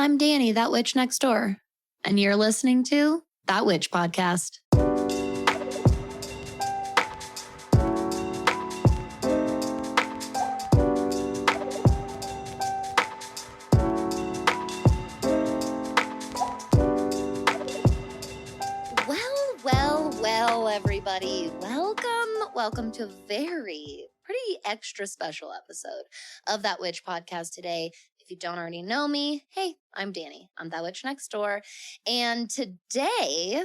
I'm Dani, that witch next door, and you're listening to That Witch Podcast. Well, everybody. Welcome to a pretty extra special episode of That Witch Podcast today. If you don't already know me, hey, I'm Dani. I'm that witch next door. And today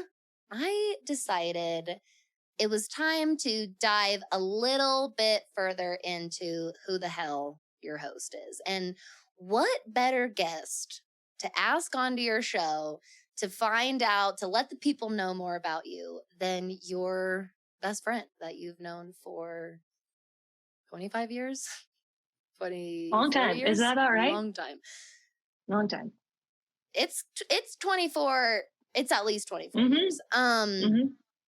I decided it was time to dive a little bit further into who the hell your host is. And what better guest to ask onto your show to find out, to let the people know more about you than your best friend that you've known for 25 years? Long time. Years? Is that all right? Long time. It's 24. It's at least 24 years.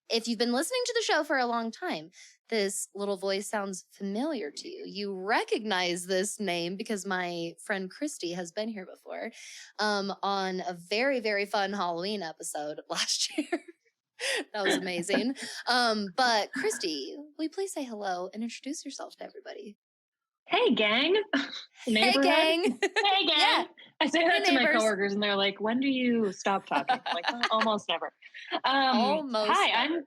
If you've been listening to the show for a long time, this little voice sounds familiar to you. You recognize this name because my friend Kristy has been here before on a very, very fun Halloween episode last year. That was amazing. But Kristy, will you please say hello and introduce yourself to everybody? Hey, gang. Hey, gang. Hey, gang. Yeah. I say that to neighbors. my coworkers, and they're like, when do you stop talking? I'm like, oh, almost never. I'm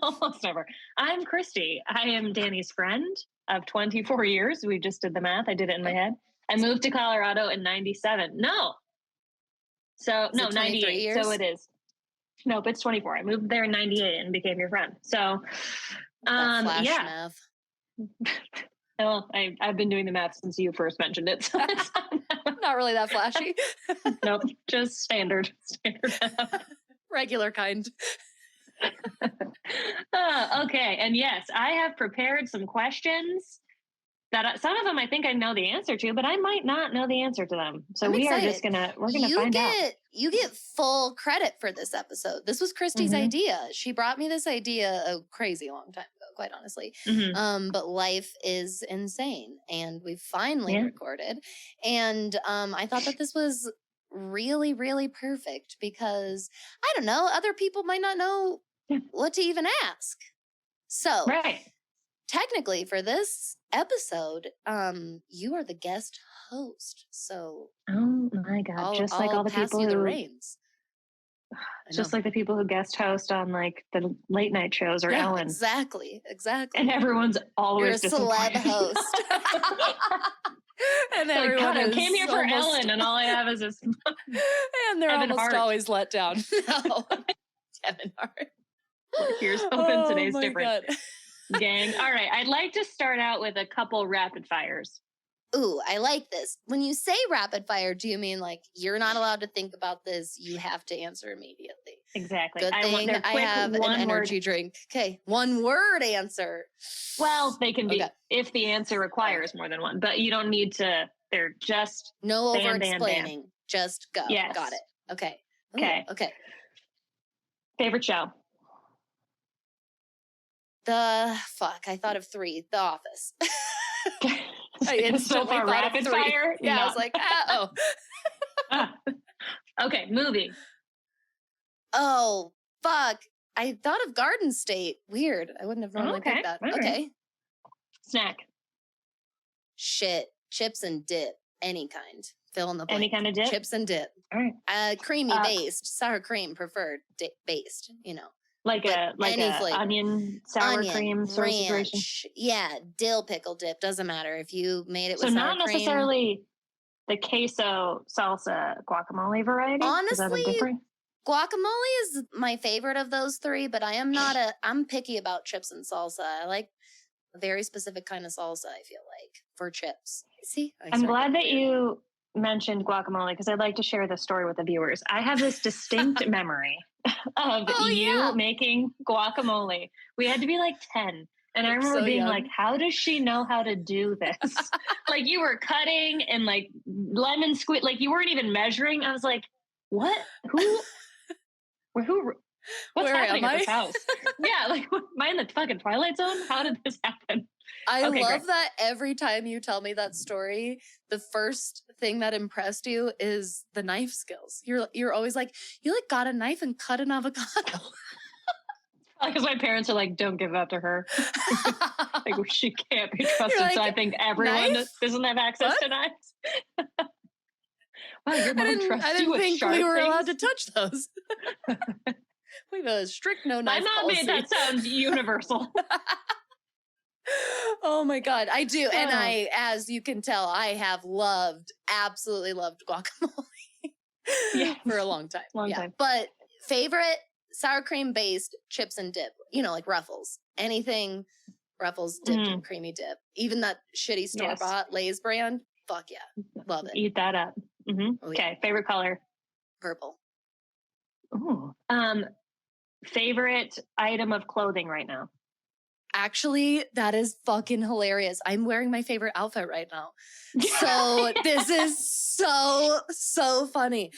almost never. I'm Kristy. I am Dani's friend of 24 years. We just did the math. I did it in my head. I moved to Colorado in 97. No, 98. Years? So it is. Nope, it's 24. I moved there in 98 and became your friend. So, math. Well, I've been doing the math since you first mentioned it. So it's not really that flashy. Nope, just standard math. Regular kind. Okay, and yes, I have prepared some questions that some of them I think I know the answer to, but I might not know the answer to them. So we're gonna find out. You get full credit for this episode. This was Kristy's idea. She brought me this idea a crazy long time ago, quite honestly. But life is insane, and we finally recorded. And I thought that this was really, really perfect because I don't know, other people might not know what to even ask. So technically for this episode, you are the guest host. So oh my God, just like all the people who the reins. Just like the people who guest host on like the late night shows or Ellen. Exactly. And everyone's always You're a celeb host. And everyone I came here for Ellen, and all I have is this. And they're Kevin almost Hart. Always let down. No, Kevin Hart. Here's hoping today's different. God. Gang. All right. I'd like to start out with a couple rapid fires. Ooh, I like this. When you say rapid fire, do you mean like you're not allowed to think about this? You have to answer immediately. Exactly. Good thing I have an energy drink. Okay, one word answer. Well, they can be if the answer requires more than one, but you don't need to. They're just no over explaining. Just go. Yes. Got it. Okay. Ooh, okay. Favorite show? I thought of 3. The Office. I so far rapid fire? Yeah, no. I was like, Okay, movie. Oh, fuck. I thought of Garden State. Weird. I wouldn't have normally picked that. Right. Okay. Snack. Shit. Chips and dip. Any kind. Fill in the blank. Any kind of dip? Chips and dip. All right. Creamy based. Sour cream preferred based, you know. Like a onion, sour cream sort of situation. Yeah, dill pickle dip. Doesn't matter if you made it with sour cream. So not necessarily the queso salsa guacamole variety? Honestly, guacamole is my favorite of those 3, but I'm picky about chips and salsa. I like a very specific kind of salsa, I feel like, for chips. See? I'm glad that you mentioned guacamole because I'd like to share this story with the viewers. I have this distinct memory of you making guacamole. We had to be like 10. And I remember being like, how does she know how to do this? Like you were cutting and like lemon squeeze, like you weren't even measuring. I was like, what? What's Where happening am at this house? Yeah, like am I in the fucking Twilight Zone? How did this happen? I Okay, love great. that every time you tell me that story, the first thing that impressed you is the knife skills. You're always like, you like got a knife and cut an avocado. Because my parents are like, don't give that to her. Like, she can't be trusted. Like, so I think everyone knife? doesn't have access What? to knives. Wow, your mom trusts I you didn't with think sharp we were things? allowed to touch those. We have a strict no knife My mom policy. made that sound universal. Oh my God, I do. And I, as you can tell, I have absolutely loved guacamole for a long time. Long time. But favorite sour cream based chips and dip, like Ruffles. Anything Ruffles dipped in creamy dip. Even that shitty store-bought Lay's brand. Fuck yeah. Love it. Eat that up. Mm-hmm. Okay, favorite color? Purple. Ooh. Favorite item of clothing right now? Actually, that is fucking hilarious. I'm wearing my favorite outfit right now. So this is so funny.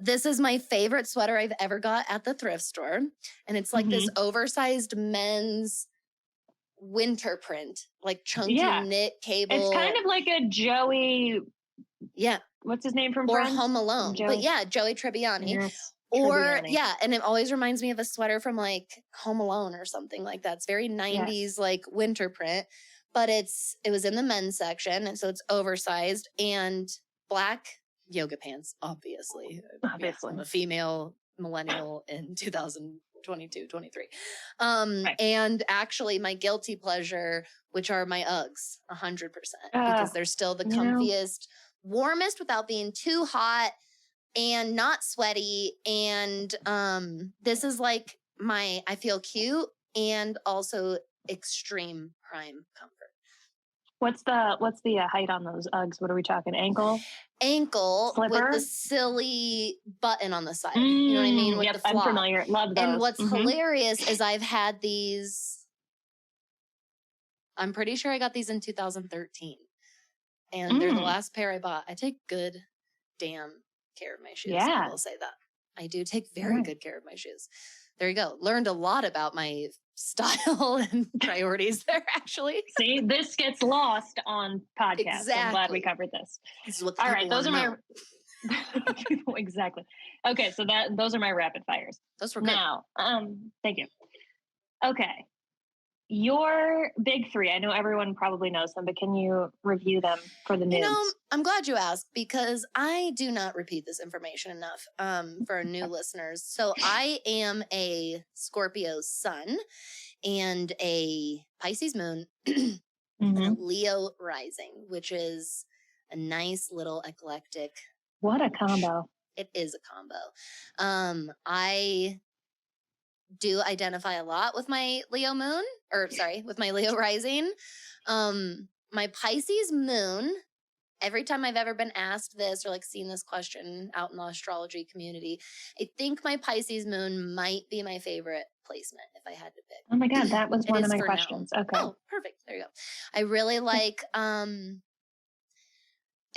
This is my favorite sweater I've ever got at the thrift store. And it's like this oversized men's winter print, like chunky knit cable. It's kind of like a Joey. Yeah. What's his name from Or Friends? Home Alone. But yeah, Joey Tribbiani. Yes. Or and it always reminds me of a sweater from like Home Alone or something like that. It's very 90s like winter print, but it was in the men's section, and so it's oversized and black yoga pants, obviously. Yeah, I'm a female millennial in 2022, 23. And actually my guilty pleasure, which are my Uggs, 100%, because they're still the comfiest, warmest without being too hot and not sweaty. And this is like I feel cute and also extreme prime comfort. What's the height on those Uggs? What are we talking? Ankle Slipper? With the silly button on the side. You know what I mean? With the flop. I'm familiar. Love those. And what's hilarious is I've had these. I'm pretty sure I got these in 2013. And they're the last pair I bought. I take good damn care of my shoes. Yeah. I will say that. I do take very good care of my shoes. There you go. Learned a lot about my style and priorities there, actually. See, this gets lost on podcasts. Exactly. I'm glad we covered this. This is what all right, those are my exactly. Okay, so those are my rapid fires. Those were good. Now, thank you. Okay. Your big three, I know everyone probably knows them, but can you review them for the noobs? I'm glad you asked, because I do not repeat this information enough for our new listeners. So I am a Scorpio sun and a Pisces moon and a Leo rising, which is a nice little eclectic. What a combo. It is a combo. I do identify a lot with my Leo moon, with my Leo rising. My Pisces moon, every time I've ever been asked this or like seen this question out in the astrology community, I think my Pisces moon might be my favorite placement if I had to pick. Oh my God, that was one of my questions. Now. Okay. Oh, perfect. There you go. I really like,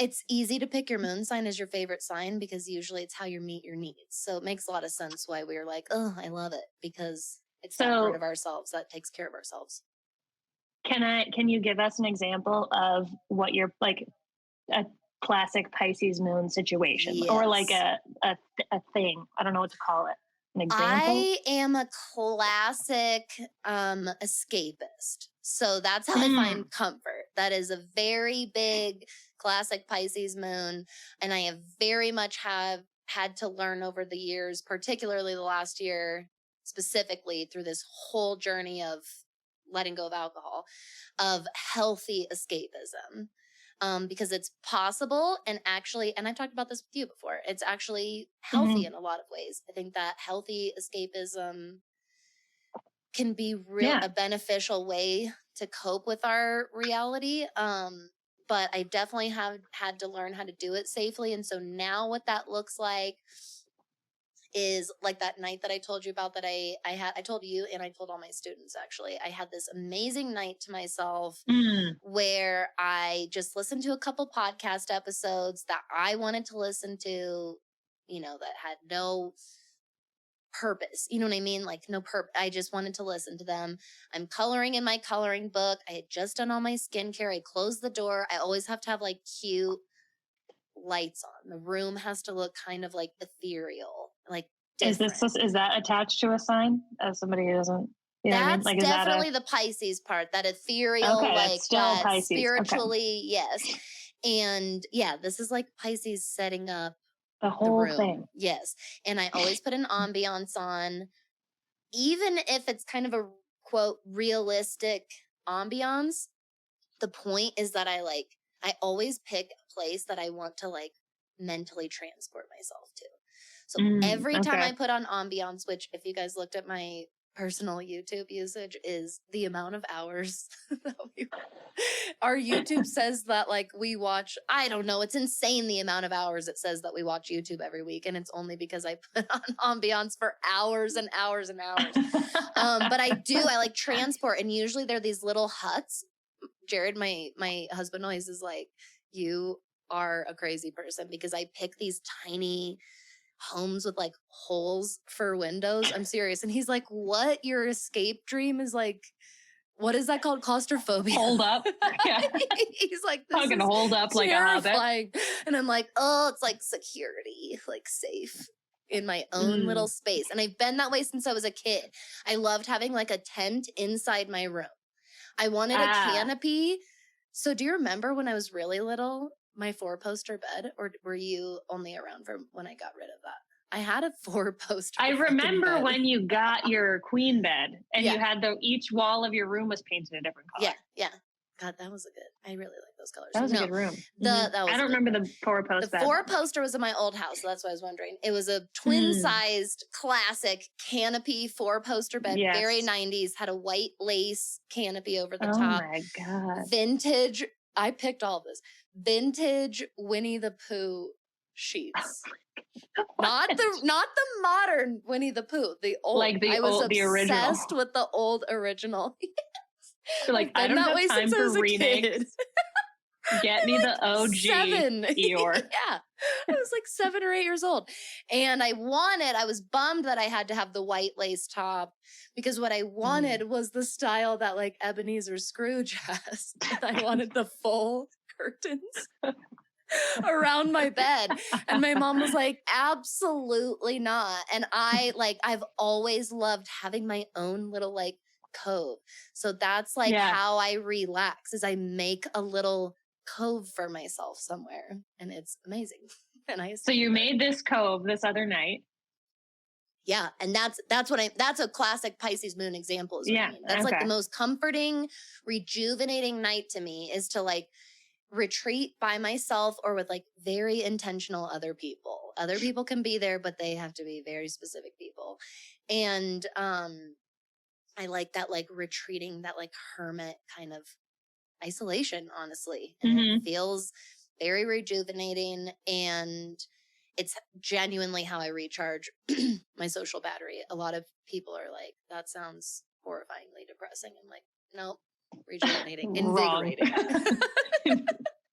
it's easy to pick your moon sign as your favorite sign because usually it's how you meet your needs. So it makes a lot of sense why we were like, oh, I love it, because it's that part of ourselves that takes care of ourselves. Can you give us an example of what you're like, a classic Pisces moon situation or like a thing? I don't know what to call it. An example? I am a classic escapist. So that's how I find comfort. That is a very big classic Pisces moon. And I have very much had to learn over the years, particularly the last year, specifically through this whole journey of letting go of alcohol, of healthy escapism. Because it's possible and actually, and I've talked about this with you before, it's actually healthy in a lot of ways. I think that healthy escapism can be a beneficial way to cope with our reality. But I definitely have had to learn how to do it safely. And so now what that looks like is like that night that I told you about that I told you and I told all my students, actually. I had this amazing night to myself where I just listened to a couple podcast episodes that I wanted to listen to, that had no purpose. You know what I mean? Like no purpose. I just wanted to listen to them. I'm coloring in my coloring book. I had just done all my skincare. I closed the door. I always have to have like cute lights on. The room has to look kind of like ethereal, like different. Is that attached to a sign as somebody who doesn't, you know what I mean? That's Like, definitely the Pisces part, that ethereal, okay, like still that Pisces. spiritually, yes. And yeah, this is like Pisces setting up the whole room. thing. Yes. And I always put an ambiance on, even if it's kind of a quote realistic ambiance. The point is that I always pick a place that I want to like mentally transport myself to. So every time I put on ambiance, which if you guys looked at my personal YouTube usage, is the amount of hours that our YouTube says that like we watch, I don't know, it's insane the amount of hours it says that we watch YouTube every week, and it's only because I put on ambiance for hours and hours and hours. But I like transport, and usually they're these little huts. Jared, my husband, always is like, you are a crazy person, because I pick these tiny homes with like holes for windows. I'm serious. And he's like, what? Your escape dream is like, what is that called? Claustrophobia. Hold up. Yeah. He's like, this I'm gonna hold up like a hobbit. And I'm like, oh, it's like security, like safe in my own little space. And I've been that way since I was a kid. I loved having like a tent inside my room. I wanted a canopy. So do you remember when I was really little, my 4-poster bed, or were you only around for when I got rid of that? I had a 4-poster. I remember when you got your queen bed, and you had each wall of your room was painted a different color. Yeah. God, that was I really like those colors. That was a good room. That was I don't remember the 4-post bed. The 4-poster was in my old house, so that's what I was wondering. It was a twin-sized classic canopy 4-poster bed, very 90s, had a white lace canopy over the top. Oh my God. Vintage, I picked all this. Vintage Winnie the Pooh sheets. Not the modern Winnie the Pooh, the old. Like I was the original. Obsessed with the old original. So like, I don't have time for remakes. Get me the OG 7. Eeyore. Yeah. I was like 7 or 8 years old. And I was bummed that I had to have the white lace top, because what I wanted was the style that like Ebenezer Scrooge has. I wanted the full curtains around my bed. And my mom was like, absolutely not. And I've always loved having my own little like cove. So that's like how I relax, is I make a little cove for myself somewhere, and it's amazing. And so you made this cove this other night. Yeah, and that's a classic Pisces moon example. I mean. That's like the most comforting, rejuvenating night to me, is to like retreat by myself or with like very intentional other people. Other people can be there, but they have to be very specific people. And I like that, like retreating, that like hermit kind of isolation, honestly. And it feels very rejuvenating, and it's genuinely how I recharge my social battery. A lot of people are like, that sounds horrifyingly depressing. I'm like, nope, rejuvenating, invigorating.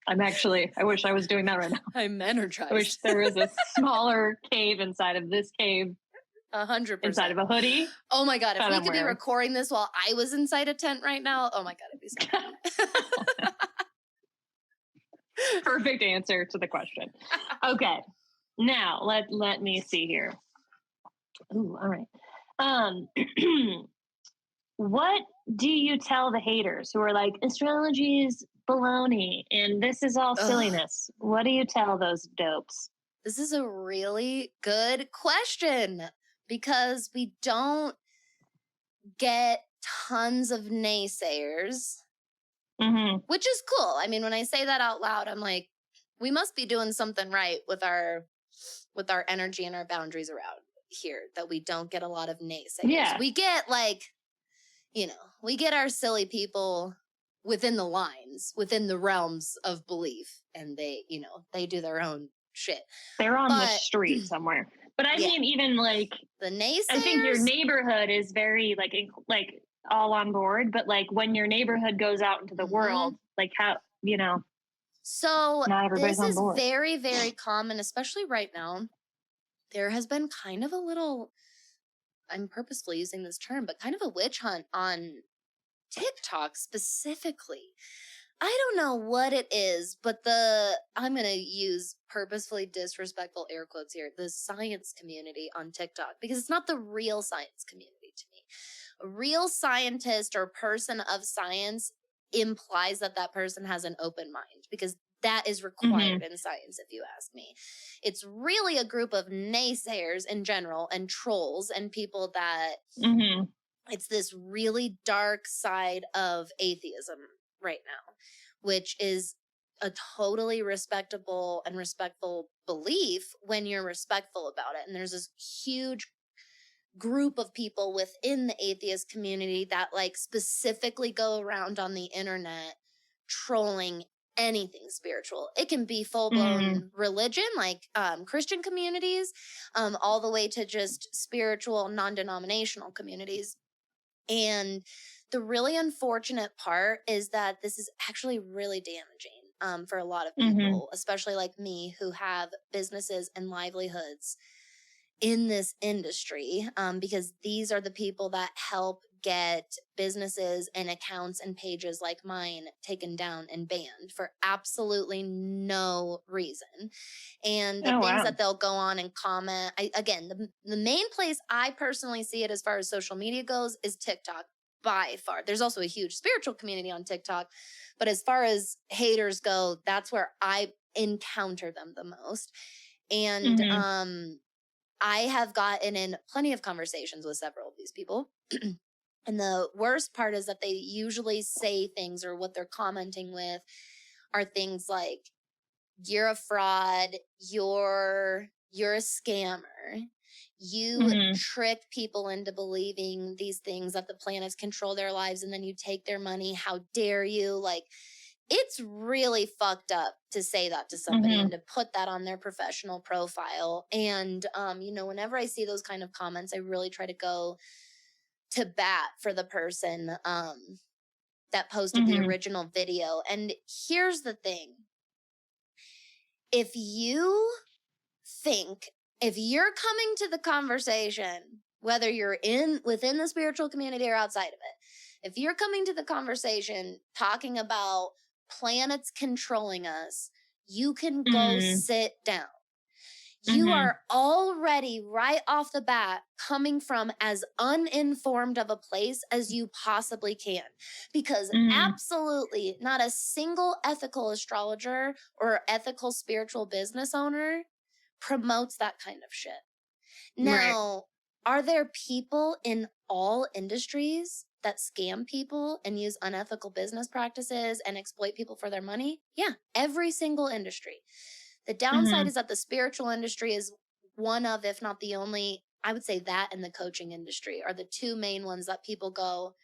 I wish I was doing that right now. I'm energized. I wish there was a smaller cave inside of this cave. 100%. Inside of a hoodie. Oh my God. If we could be recording this while I was inside a tent right now, oh my God, it'd be so fun. Perfect answer to the question. Okay. Now let me see here. Ooh, all right. What do you tell the haters who are like, astrology is baloney and this is all silliness? What do you tell those dopes? This is a really good question, because we don't get tons of naysayers, which is cool. I mean, when I say that out loud, I'm like, we must be doing something right with our energy and our boundaries around here, that we don't get a lot of naysayers. Yeah. We get like, we get our silly people within the lines, within the realms of belief, and they do their own shit. They're on the street somewhere. But I mean, even like the naysayers, I think your neighborhood is very like all on board. But like when your neighborhood goes out into the world, like how, So not everybody's this is on board. very, very common, especially right now. There has been kind of a little I'm purposefully using this term, but kind of a witch hunt on TikTok specifically. I don't know what it is, but I'm going to use purposefully disrespectful air quotes here, the science community on TikTok, because it's not the real science community to me. A real scientist or person of science implies that that person has an open mind, because that is required in science, if you ask me. It's really a group of naysayers in general and trolls and people that it's this really dark side of atheism right now, which is a totally respectable and respectful belief when you're respectful about it. And there's this huge group of people within the atheist community that like specifically go around on the internet trolling anything spiritual. It can be full-blown religion, like Christian communities, all the way to just spiritual, non-denominational communities. And the really unfortunate part is that this is actually really damaging for a lot of people, especially like me, who have businesses and livelihoods in this industry, because these are the people that help get businesses and accounts and pages like mine taken down and banned for absolutely no reason. And the things that they'll go on and comment, the main place I personally see it as far as social media goes is TikTok by far. There's also a huge spiritual community on TikTok, but as far as haters go, that's where I encounter them the most. And I have gotten in plenty of conversations with several of these people. And the worst part is that they usually say things, or what they're commenting with are things like, you're a fraud, you're a scammer, you trick people into believing these things, that the planets control their lives, and then you take their money. How dare you? Like, it's really fucked up to say that to somebody and to put that on their professional profile. And, whenever I see those kind of comments, I really try to go to bat for the person that posted the original video. And here's the thing. If you're coming to the conversation, whether you're within the spiritual community or outside of it, if you're coming to the conversation talking about planets controlling us, you can go sit down. You are already right off the bat coming from as uninformed of a place as you possibly can, because absolutely not a single ethical astrologer or ethical spiritual business owner promotes that kind of shit. Now, are there people in all industries that scam people and use unethical business practices and exploit people for their money? Yeah, every single industry. The downside is that the spiritual industry is one of, if not the only, I would say that and the coaching industry are the two main ones that people go,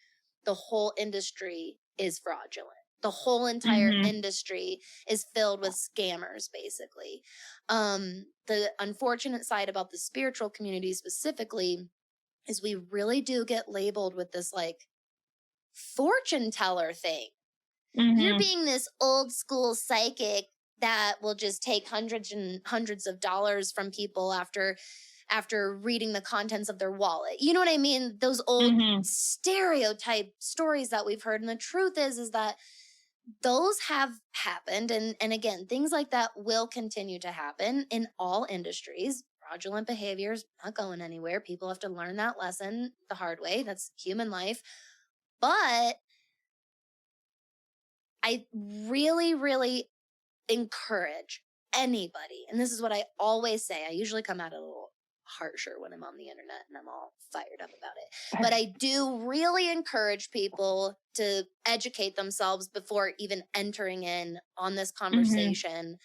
the whole industry is fraudulent. The whole entire industry is filled with scammers, basically. The unfortunate side about the spiritual community specifically is we really do get labeled with this like fortune teller thing. You're being this old school psychic that will just take hundreds and hundreds of dollars from people after reading the contents of their wallet. You know what I mean? Those old stereotype stories that we've heard. And the truth is that those have happened. And again, things like that will continue to happen in all industries. Fraudulent behaviors not going anywhere. People have to learn that lesson the hard way. That's human life. But I really, really encourage anybody, and this is what I always say, I usually come out a little harsher when I'm on the internet and I'm all fired up about it, but I do really encourage people to educate themselves before even entering in on this conversation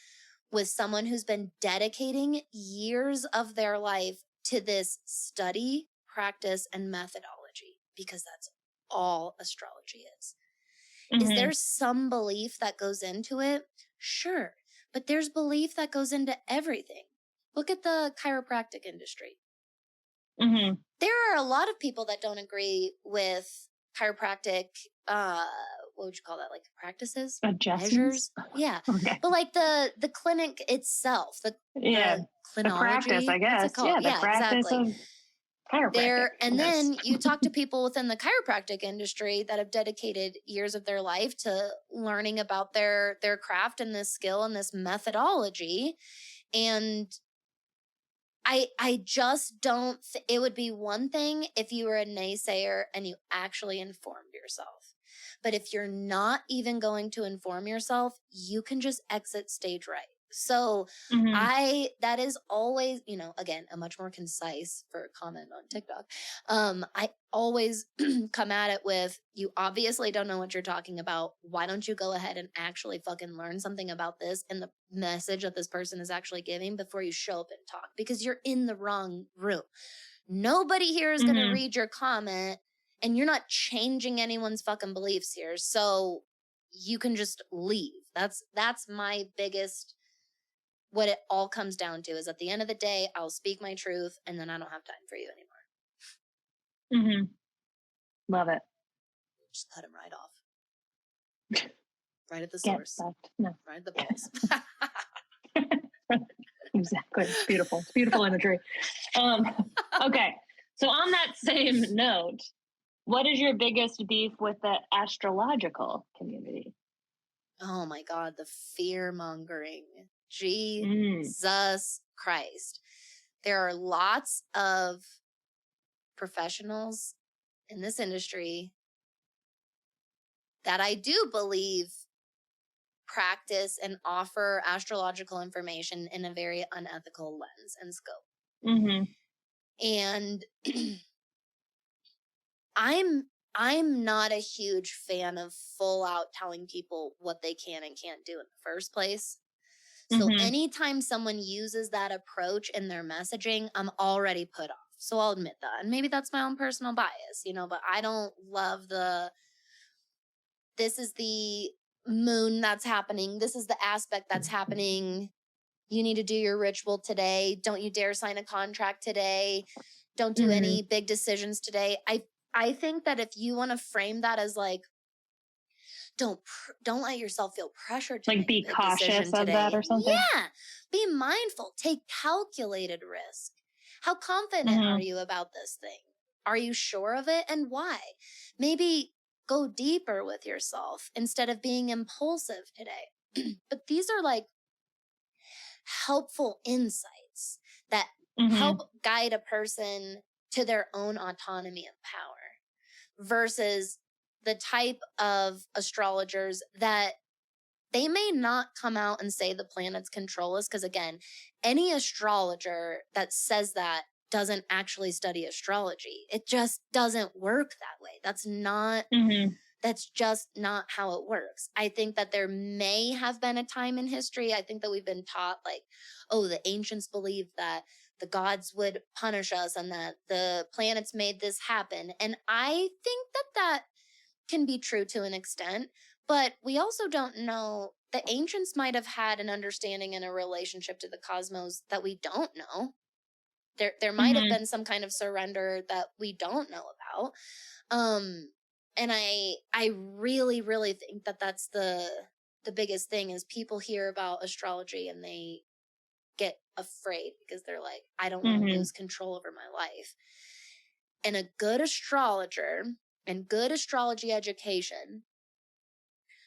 with someone who's been dedicating years of their life to this study, practice, and methodology, because that's all astrology is. Is there some belief that goes into it? Sure. But there's belief that goes into everything. Look at the chiropractic industry. There are a lot of people that don't agree with chiropractic, what would you call that? Like practices? Measures? Yeah. But like the clinic itself, the clinology. The practice, I guess. Yeah, the practice exactly. chiropractic. And then you talk to people within the chiropractic industry that have dedicated years of their life to learning about their craft and this skill and this methodology. And I just don't, it would be one thing if you were a naysayer and you actually informed yourself. But if you're not even going to inform yourself, you can just exit stage right. So that is always, again, a much more concise for comment on TikTok. I always come at it with, you obviously don't know what you're talking about. Why don't you go ahead and actually fucking learn something about this and the message that this person is actually giving before you show up and talk, because you're in the wrong room. Nobody here is going to read your comment, and you're not changing anyone's fucking beliefs here. So you can just leave. That's my biggest, what it all comes down to is, at the end of the day, I'll speak my truth and then I don't have time for you anymore. Love it. Just cut him right off. Right at the source. No. Right at the balls. Exactly. It's beautiful. It's beautiful imagery. Okay. So on that same note, what is your biggest beef with the astrological community? Oh my God, the fear mongering. Jesus Christ. There are lots of professionals in this industry that I do believe practice and offer astrological information in a very unethical lens and scope. And I'm not a huge fan of full out telling people what they can and can't do in the first place. So anytime someone uses that approach in their messaging, I'm already put off. So I'll admit that. And maybe that's my own personal bias, but I don't love this is the moon that's happening. This is the aspect that's happening. You need to do your ritual today. Don't you dare sign a contract today. Don't do any big decisions today. I think that if you want to frame that as like, don't let yourself feel pressured to like be cautious of that or something. Yeah. Be mindful. Take calculated risk. How confident are you about this thing? Are you sure of it, and why? Maybe go deeper with yourself instead of being impulsive today. But these are like helpful insights that help guide a person to their own autonomy and power, versus the type of astrologers that they may not come out and say the planets control us. Because again, any astrologer that says that doesn't actually study astrology. It just doesn't work that way. That's just not how it works. I think that there may have been a time in history. I think that we've been taught like, oh, the ancients believed that the gods would punish us and that the planets made this happen. And I think that can be true to an extent, but we also don't know. The ancients might have had an understanding and a relationship to the cosmos that we don't know. There might have been some kind of surrender that we don't know about. And I really, really think that that's the biggest thing is people hear about astrology and they get afraid because they're like, I don't want to lose control over my life. And a good astrologer and good astrology education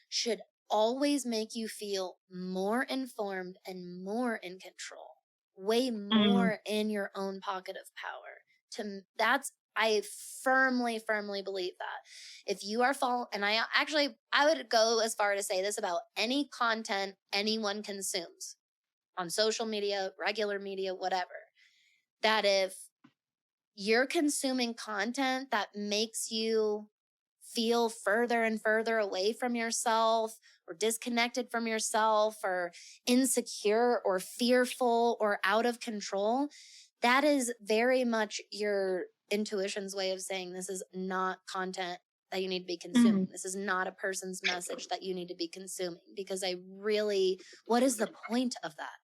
should always make you feel more informed and more in control, way more in your own pocket of power. I firmly believe that if you are and I would go as far to say this about any content anyone consumes on social media, regular media, whatever, that if you're consuming content that makes you feel further and further away from yourself or disconnected from yourself or insecure or fearful or out of control, that is very much your intuition's way of saying this is not content that you need to be consuming. This is not a person's message that you need to be consuming, because what is the point of that?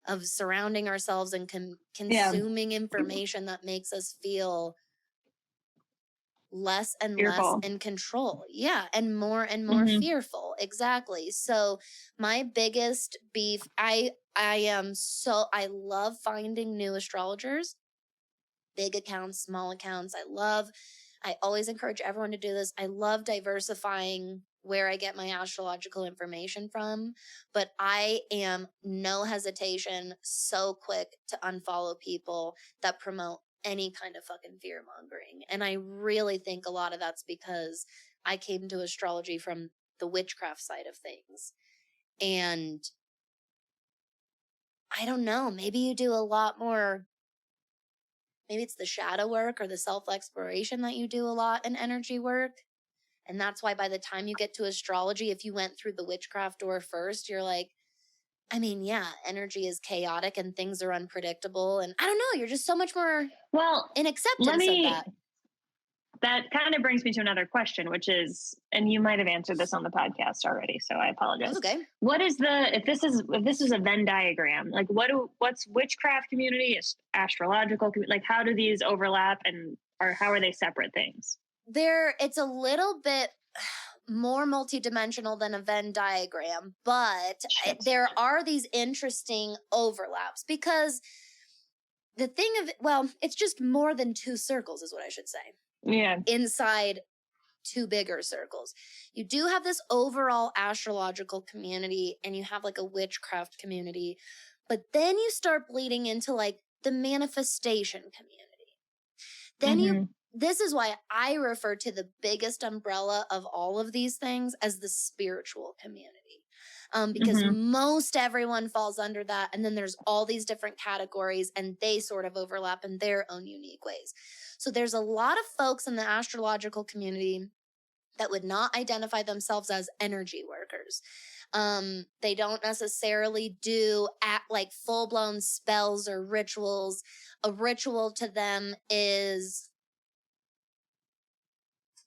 Of surrounding ourselves and consuming information that makes us feel less and fearful. Less in control. Yeah. And more fearful. Exactly. So my biggest beef, I love finding new astrologers big accounts, small accounts. I always encourage everyone to do this. I love diversifying where I get my astrological information from, but I am no hesitation, so quick to unfollow people that promote any kind of fucking fear mongering. And I really think a lot of that's because I came to astrology from the witchcraft side of things. And I don't know, maybe you do a lot more, maybe it's the shadow work or the self-exploration that you do a lot in energy work. And that's why by the time you get to astrology, if you went through the witchcraft door first, you're like, I mean, yeah, energy is chaotic and things are unpredictable. And I don't know, you're just so much more in acceptance of that. That kind of brings me to another question, which is, and you might have answered this on the podcast already, so I apologize. That's okay. What is if this is a Venn diagram, like what's witchcraft community, astrological, like how do these overlap or how are they separate things? It's a little bit more multidimensional than a Venn diagram, but there are these interesting overlaps because the thing it's just more than two circles is what I should say. Yeah. Inside two bigger circles. You do have this overall astrological community and you have like a witchcraft community, but then you start bleeding into like the manifestation community. Then this is why I refer to the biggest umbrella of all of these things as the spiritual community. Because most everyone falls under that. And then there's all these different categories and they sort of overlap in their own unique ways. So there's a lot of folks in the astrological community that would not identify themselves as energy workers. They don't necessarily do like full-blown spells or rituals. A ritual to them is,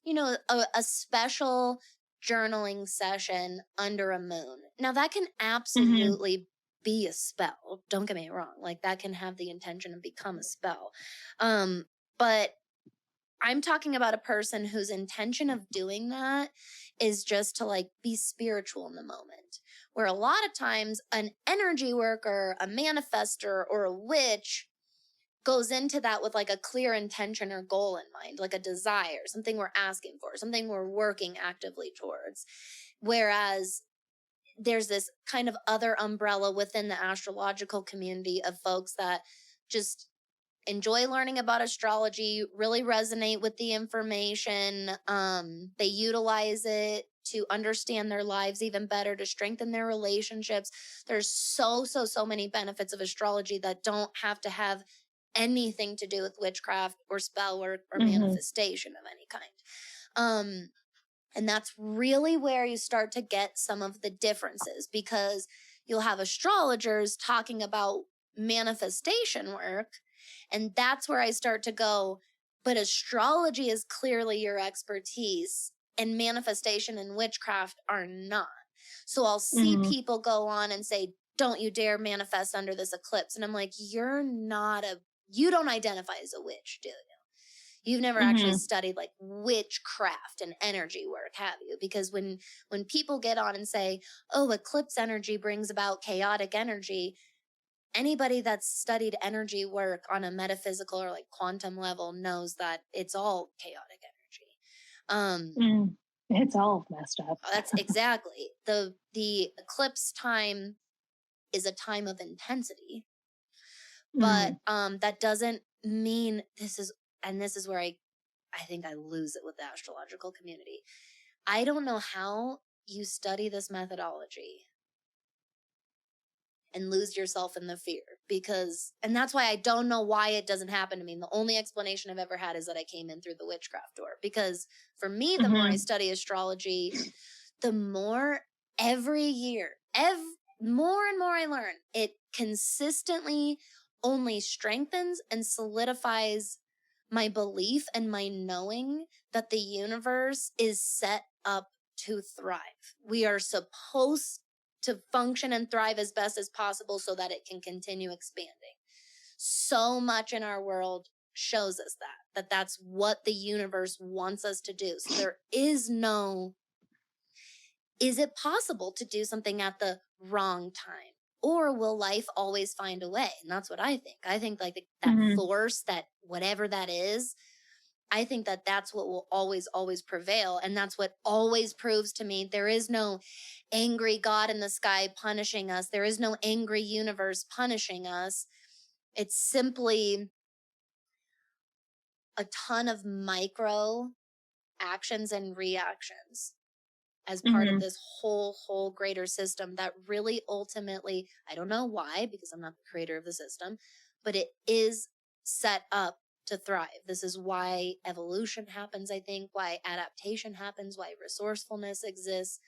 a special journaling session under a moon. Now that can absolutely be a spell. Don't get me wrong. Like that can have the intention of become a spell. But I'm talking about a person whose intention of doing that is just to like be spiritual in the moment. Where a lot of times an energy worker, a manifester, or a witch goes into that with like a clear intention or goal in mind, like a desire, something we're asking for, something we're working actively towards. Whereas there's this kind of other umbrella within the astrological community of folks that just enjoy learning about astrology, really resonate with the information. They utilize it to understand their lives even better, to strengthen their relationships. There's so many benefits of astrology that don't have to have anything to do with witchcraft or spell work or manifestation of any kind. And that's really where you start to get some of the differences, because you'll have astrologers talking about manifestation work. And that's where I start to go, but astrology is clearly your expertise and manifestation and witchcraft are not. So I'll see people go on and say, don't you dare manifest under this eclipse. And I'm like, you don't identify as a witch, do you? You've never actually studied like witchcraft and energy work, have you? Because when people get on and say, oh, eclipse energy brings about chaotic energy, anybody that's studied energy work on a metaphysical or like quantum level knows that it's all chaotic energy. It's all messed up. That's exactly. The eclipse time is a time of intensity. But that doesn't mean this is where I think I lose it with the astrological community. I don't know how you study this methodology and lose yourself in the fear, and that's why I don't know why it doesn't happen to me. And the only explanation I've ever had is that I came in through the witchcraft door, because for me, the more I study astrology, the more every year, more and more I learn. It consistently only strengthens and solidifies my belief and my knowing that the universe is set up to thrive. We are supposed to function and thrive as best as possible so that it can continue expanding. So much in our world shows us that that's what the universe wants us to do. So there is it possible to do something at the wrong time Or will life always find a way? And that's what I think. I think like that force, that whatever that is, I think that that's what will always, always prevail. And that's what always proves to me there is no angry God in the sky punishing us. There is no angry universe punishing us. It's simply a ton of micro actions and reactions as part of this whole greater system that really ultimately, I don't know why, because I'm not the creator of the system, but it is set up to thrive. This is why evolution happens, I think, why adaptation happens, why resourcefulness exists,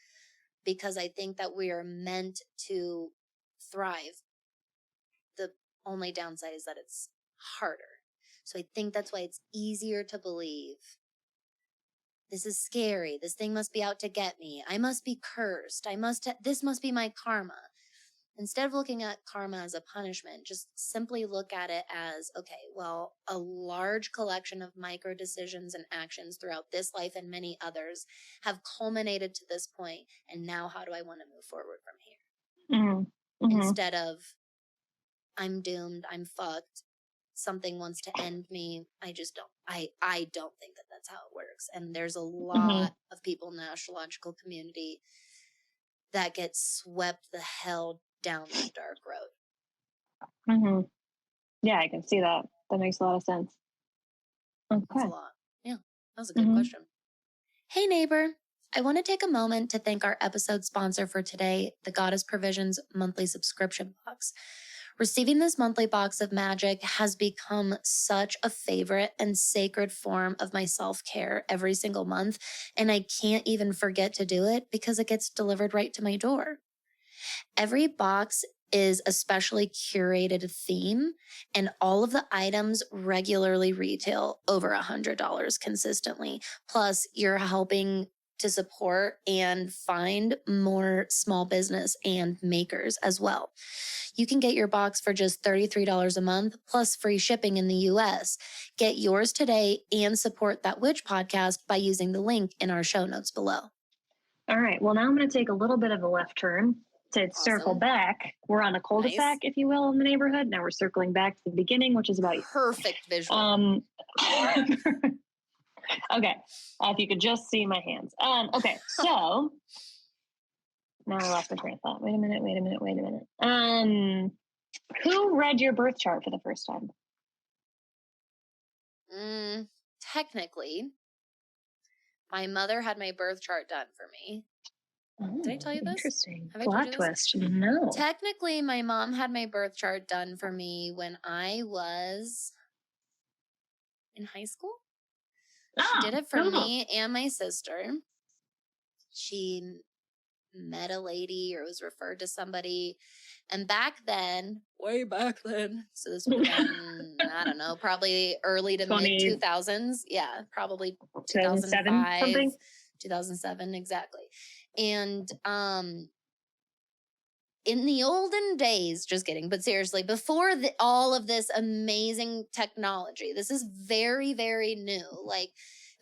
because I think that we are meant to thrive. The only downside is that it's harder. So I think that's why it's easier to believe. This is scary. This thing must be out to get me. I must be cursed. This must be my karma. Instead of looking at karma as a punishment, just simply look at it as, okay, well, a large collection of micro decisions and actions throughout this life and many others have culminated to this point. And now how do I want to move forward from here? Instead of, I'm doomed, I'm fucked, something wants to end me. I just don't. I don't think that that's how it works. And there's a lot of people in the astrological community that get swept the hell down that dark road. Yeah, I can see that. That makes a lot of sense. Okay. That's a lot. Yeah, that was a good question. Hey, neighbor. I want to take a moment to thank our episode sponsor for today, the Goddess Provisions monthly subscription box. Receiving this monthly box of magic has become such a favorite and sacred form of my self-care every single month, and I can't even forget to do it because it gets delivered right to my door. Every box is a specially curated theme, and all of the items regularly retail over $100 consistently. Plus, you're helping to support and find more small business and makers as well. You can get your box for just $33 a month, plus free shipping in the US. Get yours today and support That Witch podcast by using the link in our show notes below. All right. Well, now I'm going to take a little bit of a left turn to circle back. We're on a cul-de-sac, if you will, in the neighborhood. Now we're circling back to the beginning, which is about perfect visual. Okay. If you could just see my hands. Okay. So now I lost my train of thought. Wait a minute. Who read your birth chart for the first time? Technically, my mother had my birth chart done for me. Did I tell you this? Interesting. Plot twist. No. Technically, my mom had my birth chart done for me when I was in high school. She did it for me and my sister. She met a lady or was referred to somebody. And back then, way back then, so this would have been, I don't know, probably early to mid 2000s. Yeah, probably 2005, something? 2007, exactly. And in the olden days, just kidding, but seriously, before all of this amazing technology, this is very, very new. Like,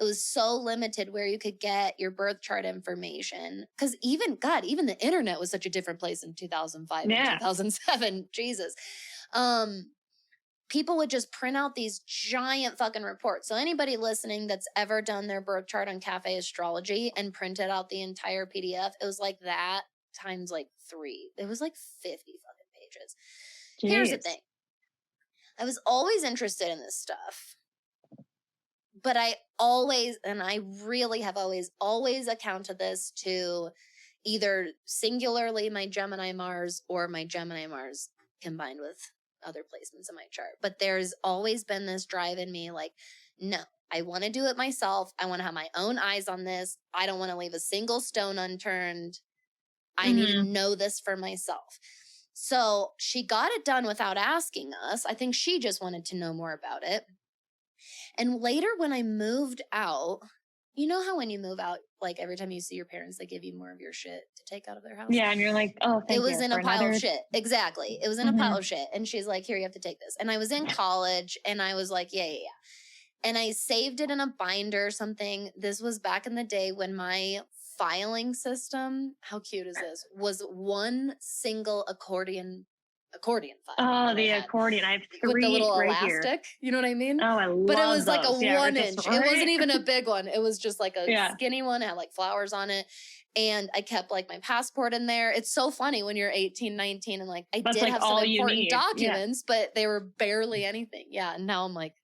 it was so limited where you could get your birth chart information. Because even the internet was such a different place in 2005 and 2007. Jesus. People would just print out these giant fucking reports. So anybody listening that's ever done their birth chart on Cafe Astrology and printed out the entire PDF, it was like that times like 3. It was like 50 fucking pages. Jeez. Here's the thing. I was always interested in this stuff. But I really have always accounted this to either singularly my Gemini Mars or my Gemini Mars combined with other placements in my chart. But there's always been this drive in me like, no, I want to do it myself. I want to have my own eyes on this. I don't want to leave a single stone unturned. I need to know this for myself. So she got it done without asking us. I think she just wanted to know more about it. And later when I moved out, you know how when you move out, like every time you see your parents, they give you more of your shit to take out of their house? Yeah, and you're like, oh, thank you. It was in a pile of shit. Exactly. It was in a pile of shit. And she's like, here, you have to take this. And I was in college and I was like, yeah. And I saved it in a binder or something. This was back in the day when my filing system, how cute is this, was one single accordion file. Oh, the accordion. I have 3 with the little right elastic. Here. You know what I mean? Oh, I love But it was those. like a 1-inch. It wasn't even a big one. It was just like a skinny one. It had like flowers on it. And I kept like my passport in there. It's so funny when you're 18, 19 and like, I did have some important documents, but they were barely anything. Yeah. And now I'm like,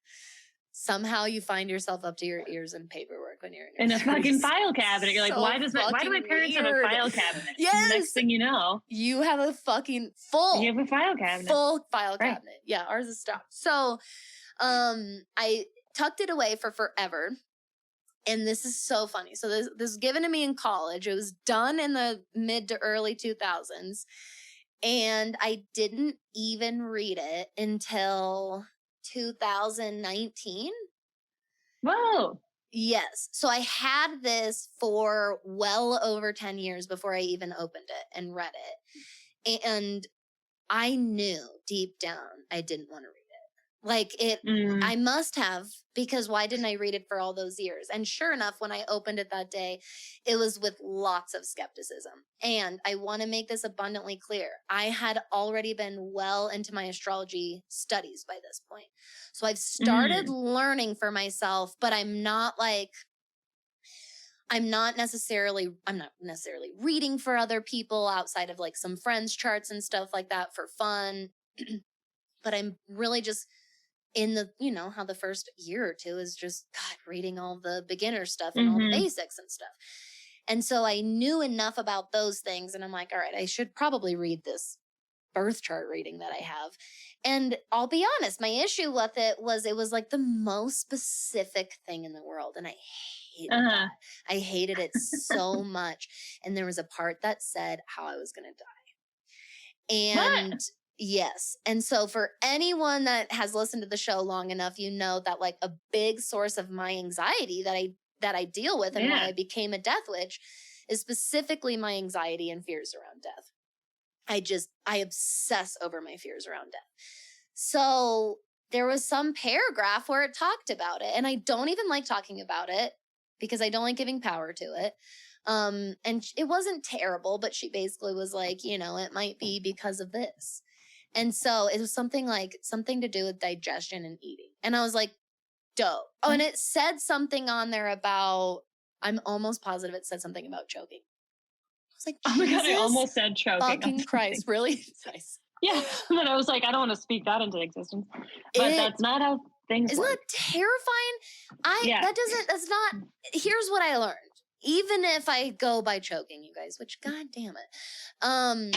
somehow you find yourself up to your ears in paperwork when you're in a fucking file cabinet. You're like, so why do my parents have a file cabinet? Yes. Next thing you know, you have a fucking full. You have a file cabinet. Full file cabinet. Yeah, ours is stopped. So, I tucked it away for forever. And this is so funny. So this was given to me in college. It was done in the mid to early 2000s. And I didn't even read it until 2019. Whoa. Yes. So I had this for well over 10 years before I even opened it and read it. And I knew deep down I didn't want to read it. Like I must have, because why didn't I read it for all those years? And sure enough, when I opened it that day, it was with lots of skepticism. And I want to make this abundantly clear. I had already been well into my astrology studies by this point. So I've started learning for myself, but I'm not necessarily reading for other people outside of like some friends' charts and stuff like that for fun. But I'm really just in the, how the first year or two is just, God, reading all the beginner stuff and all the basics and stuff. And so I knew enough about those things. And I'm like, all right, I should probably read this birth chart reading that I have. And I'll be honest, my issue with it was like the most specific thing in the world. And I hated that. I hated it so much. And there was a part that said how I was going to die. And what? Yes. And so for anyone that has listened to the show long enough, you know that like a big source of my anxiety that I deal with and why I became a death witch is specifically my anxiety and fears around death. I obsess over my fears around death. So there was some paragraph where it talked about it, and I don't even like talking about it because I don't like giving power to it. And it wasn't terrible, but she basically was like, it might be because of this. And so it was something to do with digestion and eating. And I was like, dope. Oh, and it said something on there about, I'm almost positive it said something about choking. I was like, oh my God, I almost said choking. Fucking Christ, really? Nice. Yeah. And then I was like, I don't want to speak that into existence. But that's not how things work. Isn't that terrifying? That's not, here's what I learned. Even if I go by choking, you guys, which God damn it.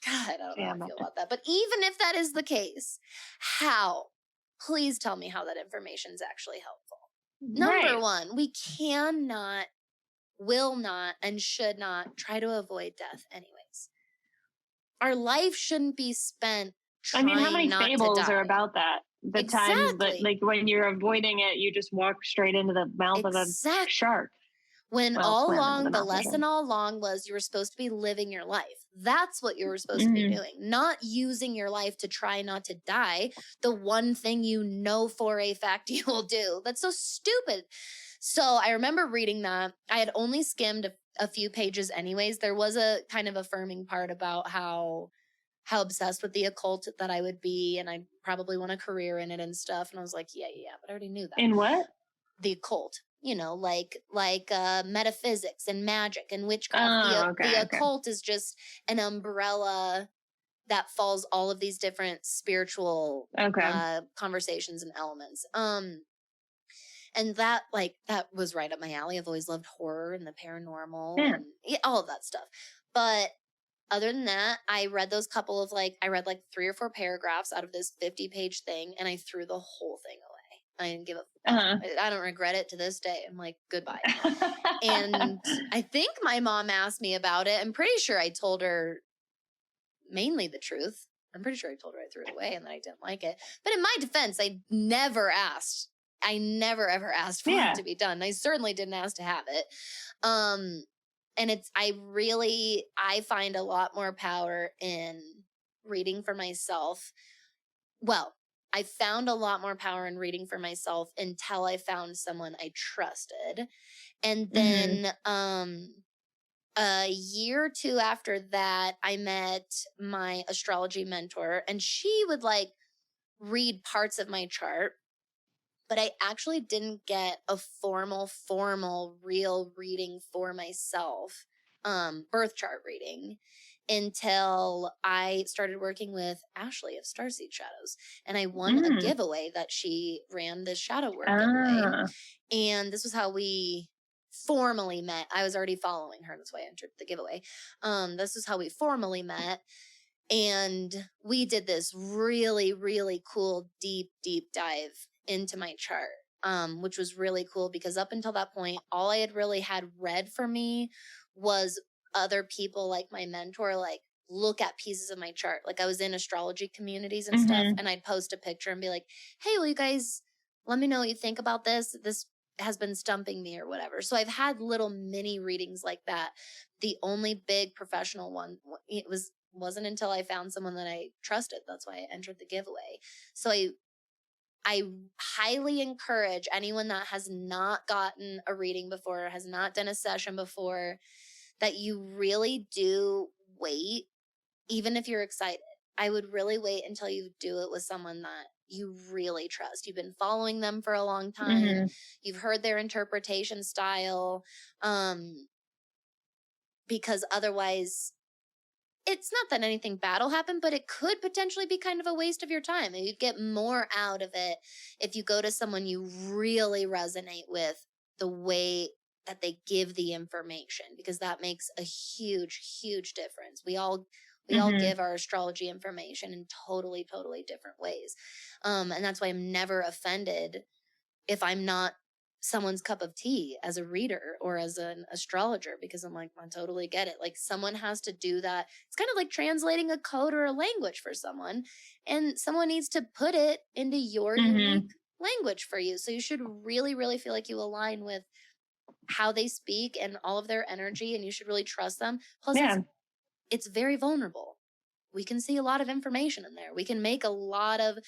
God, I don't know how I feel about that. But even if that is the case, please tell me how that information is actually helpful. Number one, we cannot, will not, and should not try to avoid death anyways. Our life shouldn't be spent trying not to die. How many fables are about that? The times that, like, when you're avoiding it, you just walk straight into the mouth of a shark. When the lesson all along was you were supposed to be living your life. That's what you were supposed to be doing. Not using your life to try not to die. The one thing you know for a fact you will do. That's so stupid. So I remember reading that. I had only skimmed a few pages anyways. There was a kind of affirming part about how obsessed with the occult that I would be. And I'd probably want a career in it and stuff. And I was like, yeah, but I already knew that. In what? The occult. Like metaphysics and magic and witchcraft. The occult is just an umbrella that falls all of these different spiritual conversations and elements. And that was right up my alley. I've always loved horror and the paranormal and all of that stuff. But other than that, I read those couple of I read 3 or 4 paragraphs out of this 50-page thing, and I threw the whole thing away. I didn't give a I don't regret it to this day. I'm like, goodbye. And I think my mom asked me about it. I'm pretty sure I told her mainly the truth. I'm pretty sure I told her I threw it away and that I didn't like it. But in my defense, I never ever asked for it to be done. I certainly didn't ask to have it. And I find a lot more power in reading for myself. Well, I found a lot more power in reading for myself until I found someone I trusted. And then a year or two after that, I met my astrology mentor, and she would like read parts of my chart, but I actually didn't get a formal real reading for myself, birth chart reading, until I started working with Ashley of Starseed Shadows, and I won a giveaway that she ran, this shadow work giveaway. And this was how we formally met. I was already following her. That's why I entered the giveaway. This is how we formally met. And we did this really, really cool, deep dive into my chart, which was really cool because up until that point, all I had really had read for me was other people like my mentor, like look at pieces of my chart. Like I was in astrology communities and stuff, and I'd post a picture and be like, hey, will you guys let me know what you think about this? This has been stumping me or whatever. So I've had little mini readings like that. The only big professional one, it wasn't until I found someone that I trusted. That's why I entered the giveaway. So I highly encourage anyone that has not gotten a reading before, has not done a session before, that you really do wait, even if you're excited. I would really wait until you do it with someone that you really trust. You've been following them for a long time. You've heard their interpretation style. Because otherwise, it's not that anything bad will happen, but it could potentially be kind of a waste of your time. And you'd get more out of it if you go to someone you really resonate with, the way that they give the information, because that makes a huge difference. We all give our astrology information in totally different ways. And that's why I'm never offended if I'm not someone's cup of tea as a reader or as an astrologer, because I'm like, I totally get it. Like someone has to do that. It's kind of like translating a code or a language for someone, and someone needs to put it into your unique language for you. So you should really feel like you align with how they speak and all of their energy, and you should really trust them. Plus it's very vulnerable. We can see a lot of information in there. We can make a lot of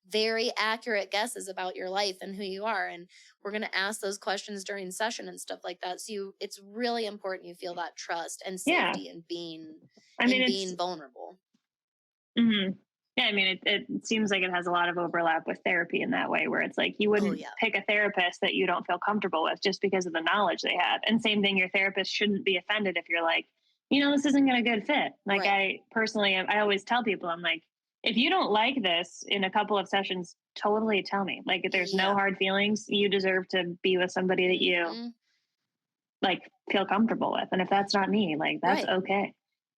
very accurate guesses about your life and who you are. And we're going to ask those questions during session and stuff like that. So it's really important you feel that trust and safety in being vulnerable. Yeah, I mean, it seems like it has a lot of overlap with therapy in that way, where it's like you wouldn't pick a therapist that you don't feel comfortable with just because of the knowledge they have. And same thing, your therapist shouldn't be offended if you're like, this isn't going to good fit. Like I personally, I always tell people, I'm like, if you don't like this in a couple of sessions, totally tell me. Like if there's no hard feelings, you deserve to be with somebody that you like feel comfortable with. And if that's not me, like that's okay.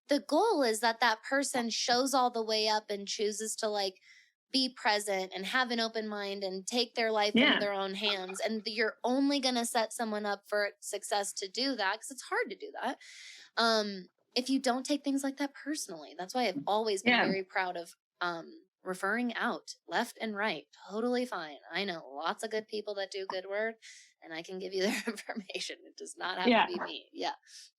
The goal is that person shows all the way up and chooses to like be present and have an open mind and take their life into their own hands. And you're only going to set someone up for success to do that, because it's hard to do that. If you don't take things like that personally. That's why I've always been very proud of referring out left and right. Totally fine. I know lots of good people that do good work, and I can give you their information. It does not have to be me. Yeah,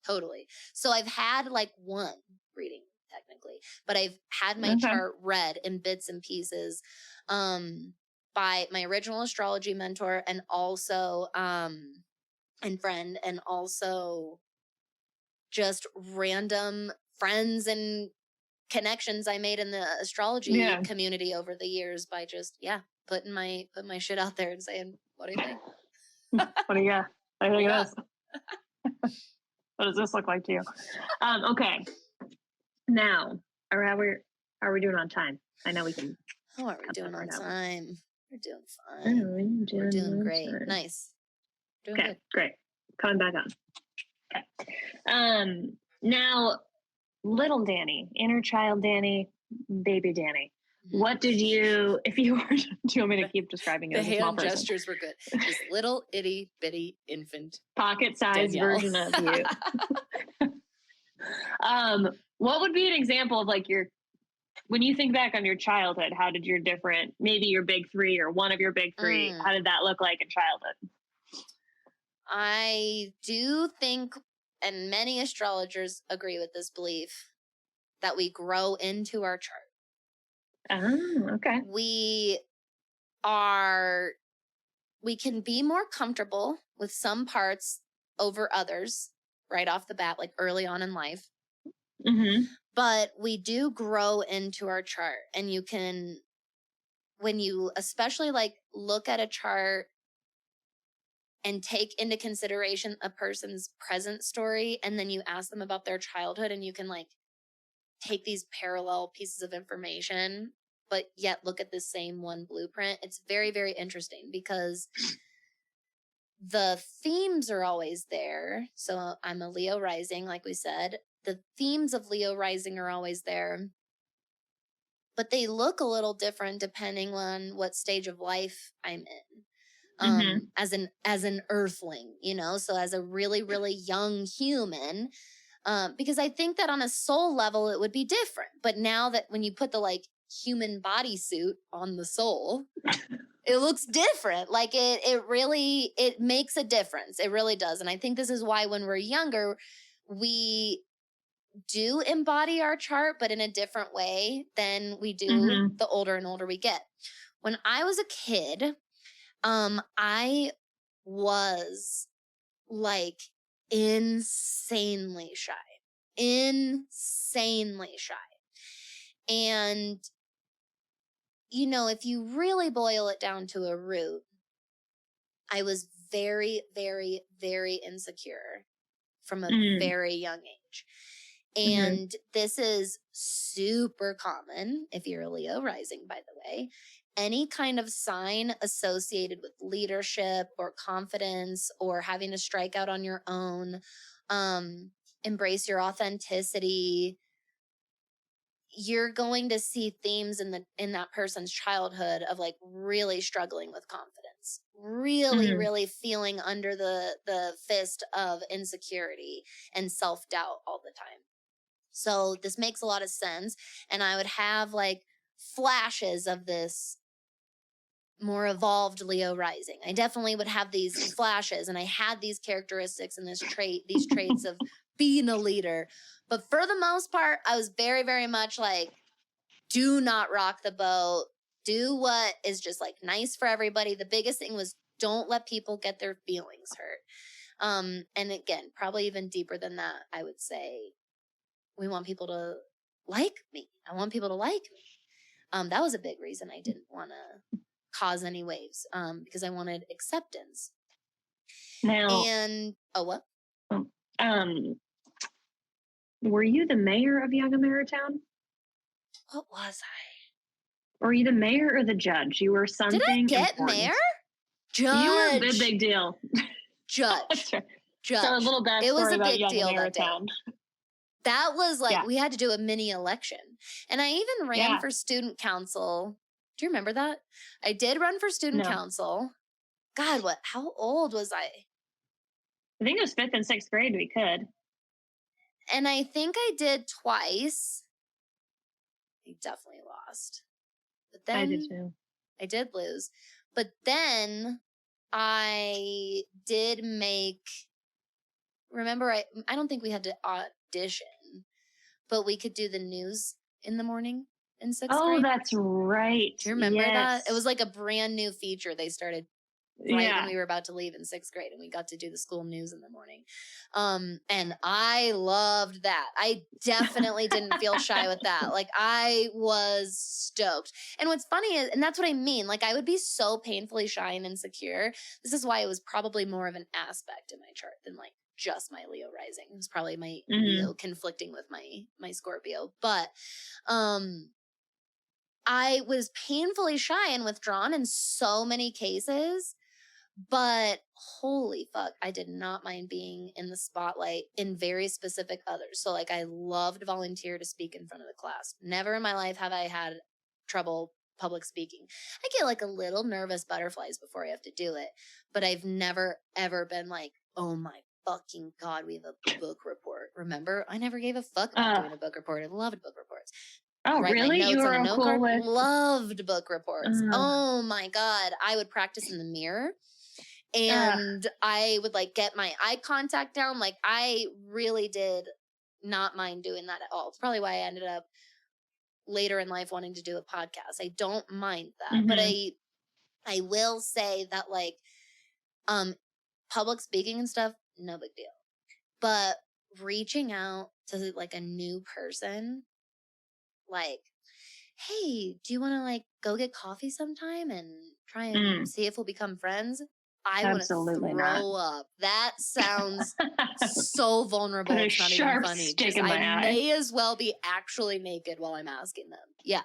totally. So I've had like one reading technically, but I've had my chart read in bits and pieces by my original astrology mentor, and also and friend, and also just random friends and connections I made in the astrology community over the years by just putting my shit out there and saying, what do you think? What do you got? What do you think of this? What does this look like to you? Okay. Now, how are we doing on time? I know we can. How are we doing on time? We're doing fine. We're doing great. Nice. Doing good. Great. Coming back on. Okay. Now, little Dani, inner child Dani, baby Dani. What did you, do you want me to keep describing it as a small person? The hand gestures were good. This little itty bitty infant. Pocket-sized version of you. What would be an example of like when you think back on your childhood, how did maybe your big three or one of your big three, how did that look like in childhood? I do think, and many astrologers agree with this belief, that we grow into our chart. Oh, okay. We can be more comfortable with some parts over others right off the bat, like early on in life. Mm-hmm. But we do grow into our chart, and you can, when you especially like look at a chart and take into consideration a person's present story, and then you ask them about their childhood, and you can like take these parallel pieces of information, but yet look at the same one blueprint. It's very, very interesting because the themes are always there. So I'm a Leo rising, like we said. The themes of Leo rising are always there, but they look a little different depending on what stage of life I'm in. As an earthling, you know, so as a really, really young human, because I think that on a soul level, it would be different. But now that when you put the like human bodysuit on the soul, it looks different. Like it really, it makes a difference. It really does. And I think this is why when we're younger, we do embody our chart, but in a different way than we do the older and older we get. When I was a kid, I was like insanely shy. And, you know, if you really boil it down to a root, I was very, very, very insecure from a very young age. And this is super common if you're a Leo rising, by the way. Any kind of sign associated with leadership or confidence or having to strike out on your own, embrace your authenticity, you're going to see themes in that person's childhood of like really struggling with confidence, really feeling under the fist of insecurity and self-doubt all the time. So this makes a lot of sense. And I would have like flashes of this more evolved Leo rising. I definitely would have these flashes, and I had these characteristics and these traits of being a leader. But for the most part, I was very, very much like, do not rock the boat. Do what is just like nice for everybody. The biggest thing was don't let people get their feelings hurt. And again, probably even deeper than that, I would say, we want people to like me. I want people to like me. That was a big reason I didn't want to cause any waves, because I wanted acceptance. Now, and what? Were you the mayor of Young Ameritown? What was I? Were you the mayor or the judge? You were something. Did I get important. mayor? Judge. You were a big deal. Judge. That's right. Judge. So a little backstory it was a about big Young deal Ameritown. That was like, we had to do a mini election. And I even ran for student council. Do you remember that? I did run for student council. God, how old was I? I think it was 5th and 6th grade we could. And I think I did twice. I definitely lost. But then I did too. I did lose. But then I did make, remember, I don't think we had to audition, but we could do the news in the morning in 6th grade. Oh, that's right. Do you remember that? It was like a brand new feature they started when we were about to leave in 6th grade, and we got to do the school news in the morning. And I loved that. I definitely didn't feel shy with that. Like, I was stoked. And what's funny is, and that's what I mean, like, I would be so painfully shy and insecure. This is why it was probably more of an aspect in my chart than like just my Leo rising. It was probably my Leo conflicting with my Scorpio. But I was painfully shy and withdrawn in so many cases. But holy fuck, I did not mind being in the spotlight in very specific others. So like, I loved volunteer to speak in front of the class. Never in my life have I had trouble public speaking. I get like a little nervous butterflies before I have to do it, but I've never ever been like, oh my fucking God, we have a book report. Remember? I never gave a fuck about doing a book report. I loved book reports. Oh, really? You were cool card. with... Loved book reports. Oh my God. I would practice in the mirror. And I would like get my eye contact down. Like, I really did not mind doing that at all. It's probably why I ended up later in life wanting to do a podcast. I don't mind that. But I will say that like, public speaking and stuff no big deal. But reaching out to like a new person, like, hey, do you want to like go get coffee sometime and try and see if we'll become friends? I want to throw up. That sounds so vulnerable. It's not even funny. Just, I may as well be actually naked while I'm asking them. Yeah.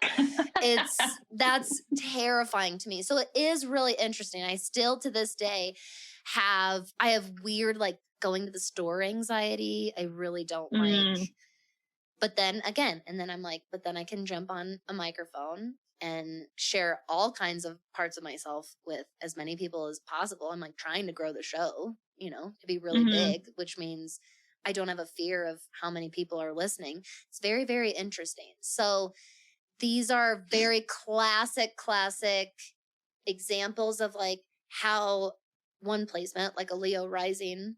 That's terrifying to me. So it is really interesting. I still to this day have weird like going to the store anxiety. I really don't like. But then again, and then I'm like, but then I can jump on a microphone and share all kinds of parts of myself with as many people as possible. I'm like trying to grow the show, you know, to be really big, which means I don't have a fear of how many people are listening. It's very, very interesting. So these are very classic examples of like how one placement, like a Leo rising,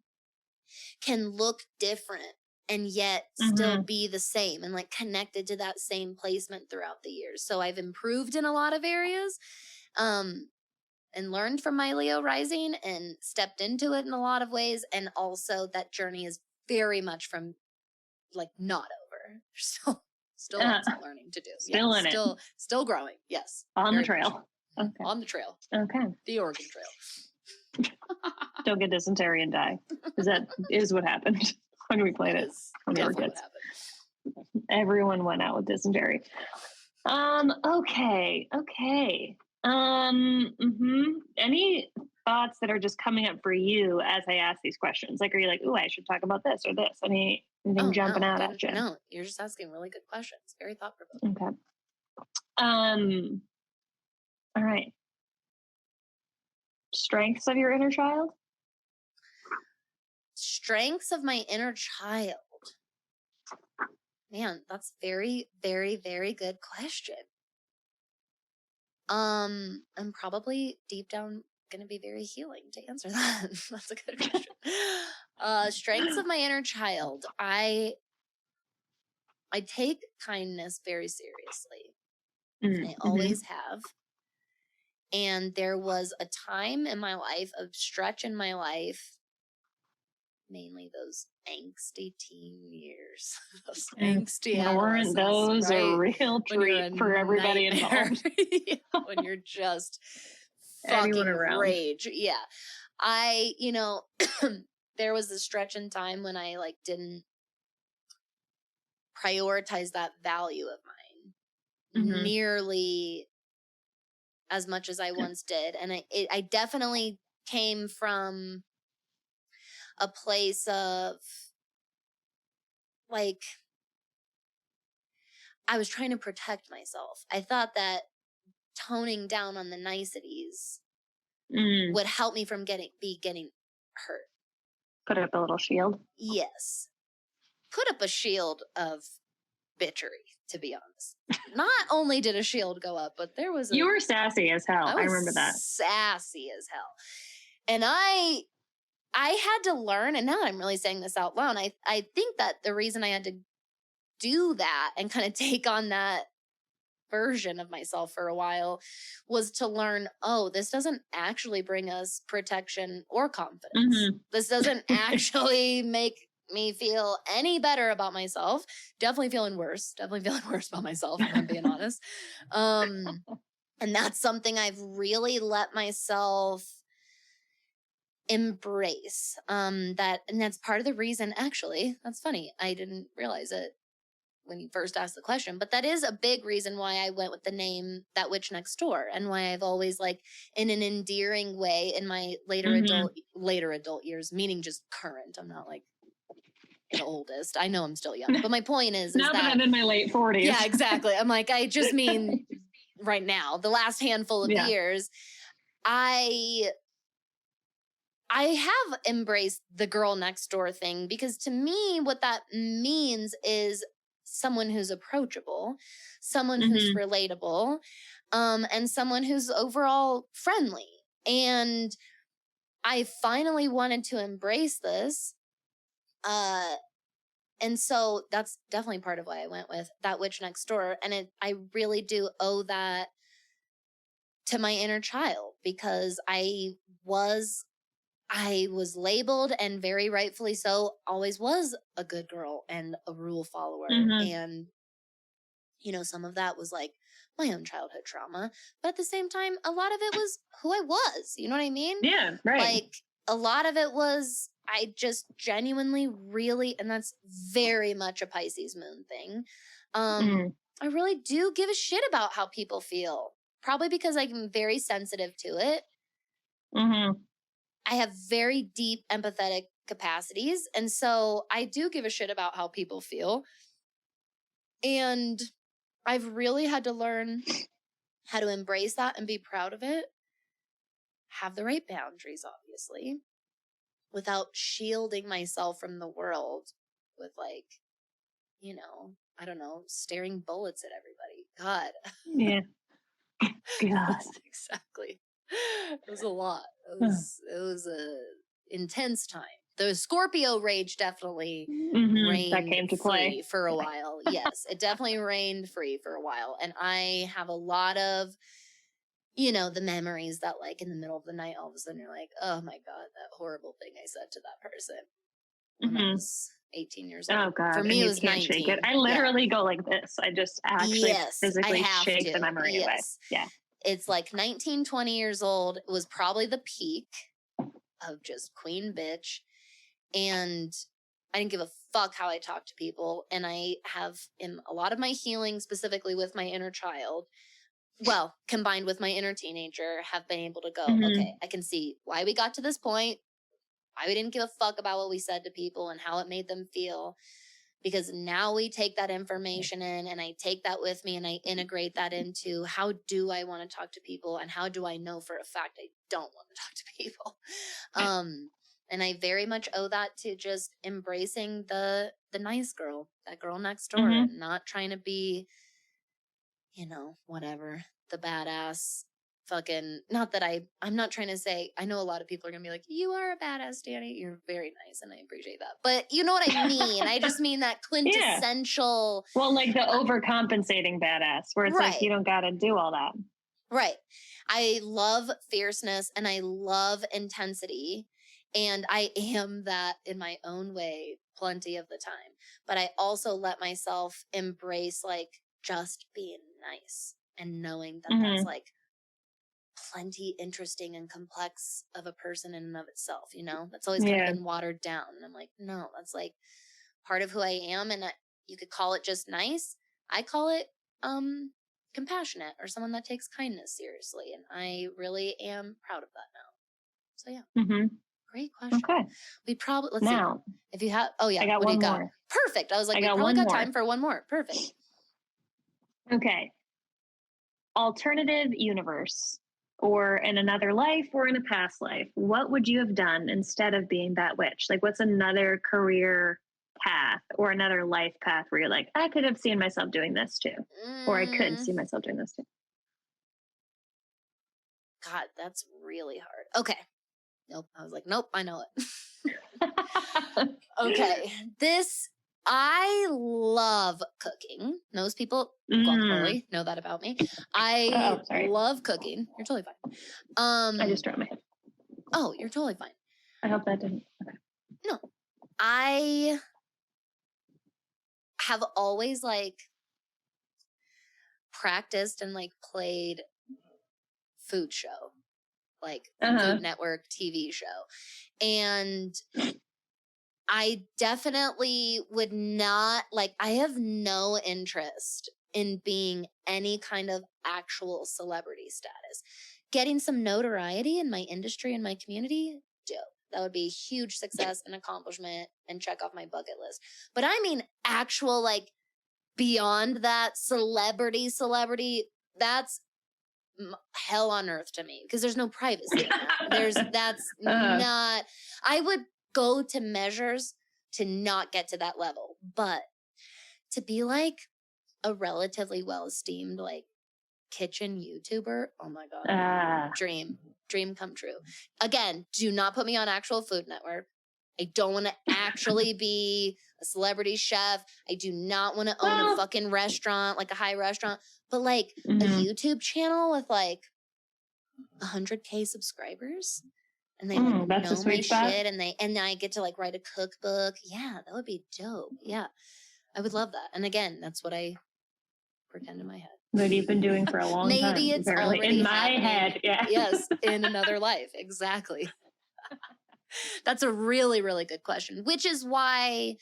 can look different and yet still be the same and like connected to that same placement throughout the years. So I've improved in a lot of areas and learned from my Leo rising and stepped into it in a lot of ways. And also that journey is very much from like not over. Still lots of learning to do. Still growing. Yes. On the trail. Okay. On the trail. Okay. The Oregon Trail. Don't get dysentery and die. Because that is what happened when we played it when we were kids. Everyone went out with dysentery. Okay. Any thoughts that are just coming up for you as I ask these questions? Like, are you like, ooh, I should talk about this or this? Anything jumping out at you? No, you're just asking really good questions. Very thought-provoking. Okay. All right. Strengths of your inner child? Strengths of my inner child. Man, that's very, very, very good question. I'm probably deep down going to be very healing to answer that. That's a good question. Strengths of my inner child. I take kindness very seriously. I always have. And there was a time in my life, a stretch in my life, mainly those angsty teen years. Those angsty weren't those a real treat for everybody involved? When you're just fucking rage. Yeah. There was a stretch in time when I like didn't prioritize that value of mine nearly as much as I once did. And I definitely came from a place of like, I was trying to protect myself. I thought that toning down on the niceties would help me from getting hurt. Put up a little shield? Yes. Put up a shield of bitchery, to be honest. Not only did a shield go up, but there was You were sassy as hell. I remember that. Sassy as hell. And I had to learn, and now I'm really saying this out loud, I think that the reason I had to do that and kind of take on that version of myself for a while was to learn, this doesn't actually bring us protection or confidence. This doesn't actually make me feel any better about myself. Definitely feeling worse about myself, if I'm being honest. And that's something I've really let myself embrace. And that's part of the reason, actually, that's funny. I didn't realize it when you first asked the question, but that is a big reason why I went with the name That Witch Next Door, and why I've always, like, in an endearing way in my later adult years, meaning just current. I'm not like the oldest. I know I'm still young, but my point is that I'm in my late 40s. Yeah, exactly. I'm like, I just mean right now, the last handful of years, I have embraced the girl next door thing, because to me, what that means is someone who's approachable, someone who's relatable, and someone who's overall friendly. And I finally wanted to embrace this. And so that's definitely part of why I went with That Witch Next Door. And I really do owe that to my inner child, because I was I was labeled, and very rightfully so, always was a good girl and a rule follower. And, you know, some of that was like my own childhood trauma. But at the same time, a lot of it was who I was. You know what I mean? Yeah, right. Like, a lot of it was, I just genuinely really, and that's very much a Pisces moon thing. I really do give a shit about how people feel. Probably because I'm very sensitive to it. I have very deep empathetic capacities. And so I do give a shit about how people feel. And I've really had to learn how to embrace that and be proud of it. Have the right boundaries, obviously, without shielding myself from the world with, like, you know, I don't know, staring bullets at everybody. God. Yeah. God. Exactly. It was a lot. It was a intense time. The Scorpio rage definitely reigned that came to play for a while. Yes, it definitely reigned free for a while. And I have a lot of, you know, the memories that, like, in the middle of the night, all of a sudden you're like, oh my God, that horrible thing I said to that person when I was 18 years old. Oh God. For me, it was 19. Shake it. I literally go like this. I just actually physically shake the memory away. Yeah. It's like 19, 20 years old. It was probably the peak of just queen bitch. And I didn't give a fuck how I talked to people. And I have, in a lot of my healing, specifically with my inner child, well, combined with my inner teenager, have been able to go, okay, I can see why we got to this point, why we didn't give a fuck about what we said to people and how it made them feel. Because now we take that information in, and I take that with me, and I integrate that into how do I want to talk to people, and how do I know for a fact I don't want to talk to people. And I very much owe that to just embracing the nice girl, that girl next door, and not trying to be, you know, whatever, the badass fucking, not that I'm not trying to say, I know a lot of people are going to be like, you are a badass, Dani. You're very nice, and I appreciate that. But you know what I mean? I just mean that quintessential. Yeah. Well, like the overcompensating badass, where it's like, you don't got to do all that. Right. I love fierceness, and I love intensity. And I am that in my own way plenty of the time. But I also let myself embrace, like, just being nice and knowing that that's, like, plenty interesting and complex of a person in and of itself, you know? That's always kind of been watered down. And I'm like, no, that's, like, part of who I am. And you could call it just nice. I call it compassionate, or someone that takes kindness seriously. And I really am proud of that now. So, yeah. Great question. Okay. We probably, let's see. If you have, I got what do you got? More. Perfect. I was like, we probably got time for one more. Perfect. Okay. Alternative universe, or in another life or in a past life, what would you have done instead of being that witch? Like, what's another career path or another life path where you're like, I could have seen myself doing this too, or I could see myself doing this too? God, that's really hard. Okay. Nope. I was like, nope, I know it. Okay. I love cooking. Most people, guacamole, know that about me. I love cooking. You're totally fine. I just dropped my head. Oh, you're totally fine. I hope that didn't. Okay. No. I have always, like, practiced and, like, played food show. Like, Food Network TV show. And I definitely would not, like, I have no interest in being any kind of actual celebrity status. Getting some notoriety in my industry and my community, dope. That would be a huge success and accomplishment and check off my bucket list. But I mean actual, like, beyond that, celebrity, that's hell on earth to me, because there's no privacy in that. That's not, I would go to measures to not get to that level, but to be like a relatively well-esteemed, like, kitchen YouTuber, oh my God, dream come true. Again, do not put me on actual Food Network. I don't want to actually be a celebrity chef. I do not want to own a fucking restaurant, like a high restaurant, but like a YouTube channel with like 100K subscribers and they like that's a know my sweet spot. shit, and I get to like write a cookbook. Yeah, that would be dope. Yeah, I would love that. And again, that's what I pretend in my head. That you've been doing for a long time. Maybe it's apparently. already in my happening. head. Yeah. Yes, in another life. Exactly. That's a really, really good question, which is why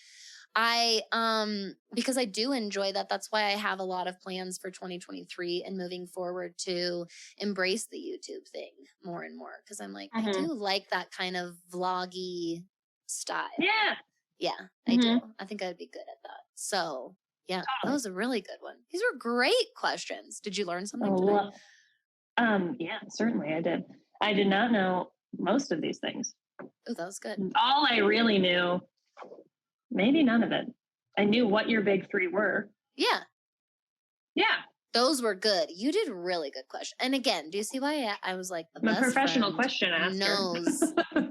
because I do enjoy that. That's why I have a lot of plans for 2023 and moving forward to embrace the YouTube thing more and more. Cause I'm like, I do like that kind of vloggy style. Yeah. Yeah, I do. I think I'd be good at that. So yeah, that was a really good one. These were great questions. Did you learn something today? Yeah, certainly I did. I did not know most of these things. Oh, that was good. All I really knew, maybe none of it. I knew what your big three were. Yeah. Yeah. Those were good. You did really good question. And again, do you see why I was like, the best professional friend question asker knows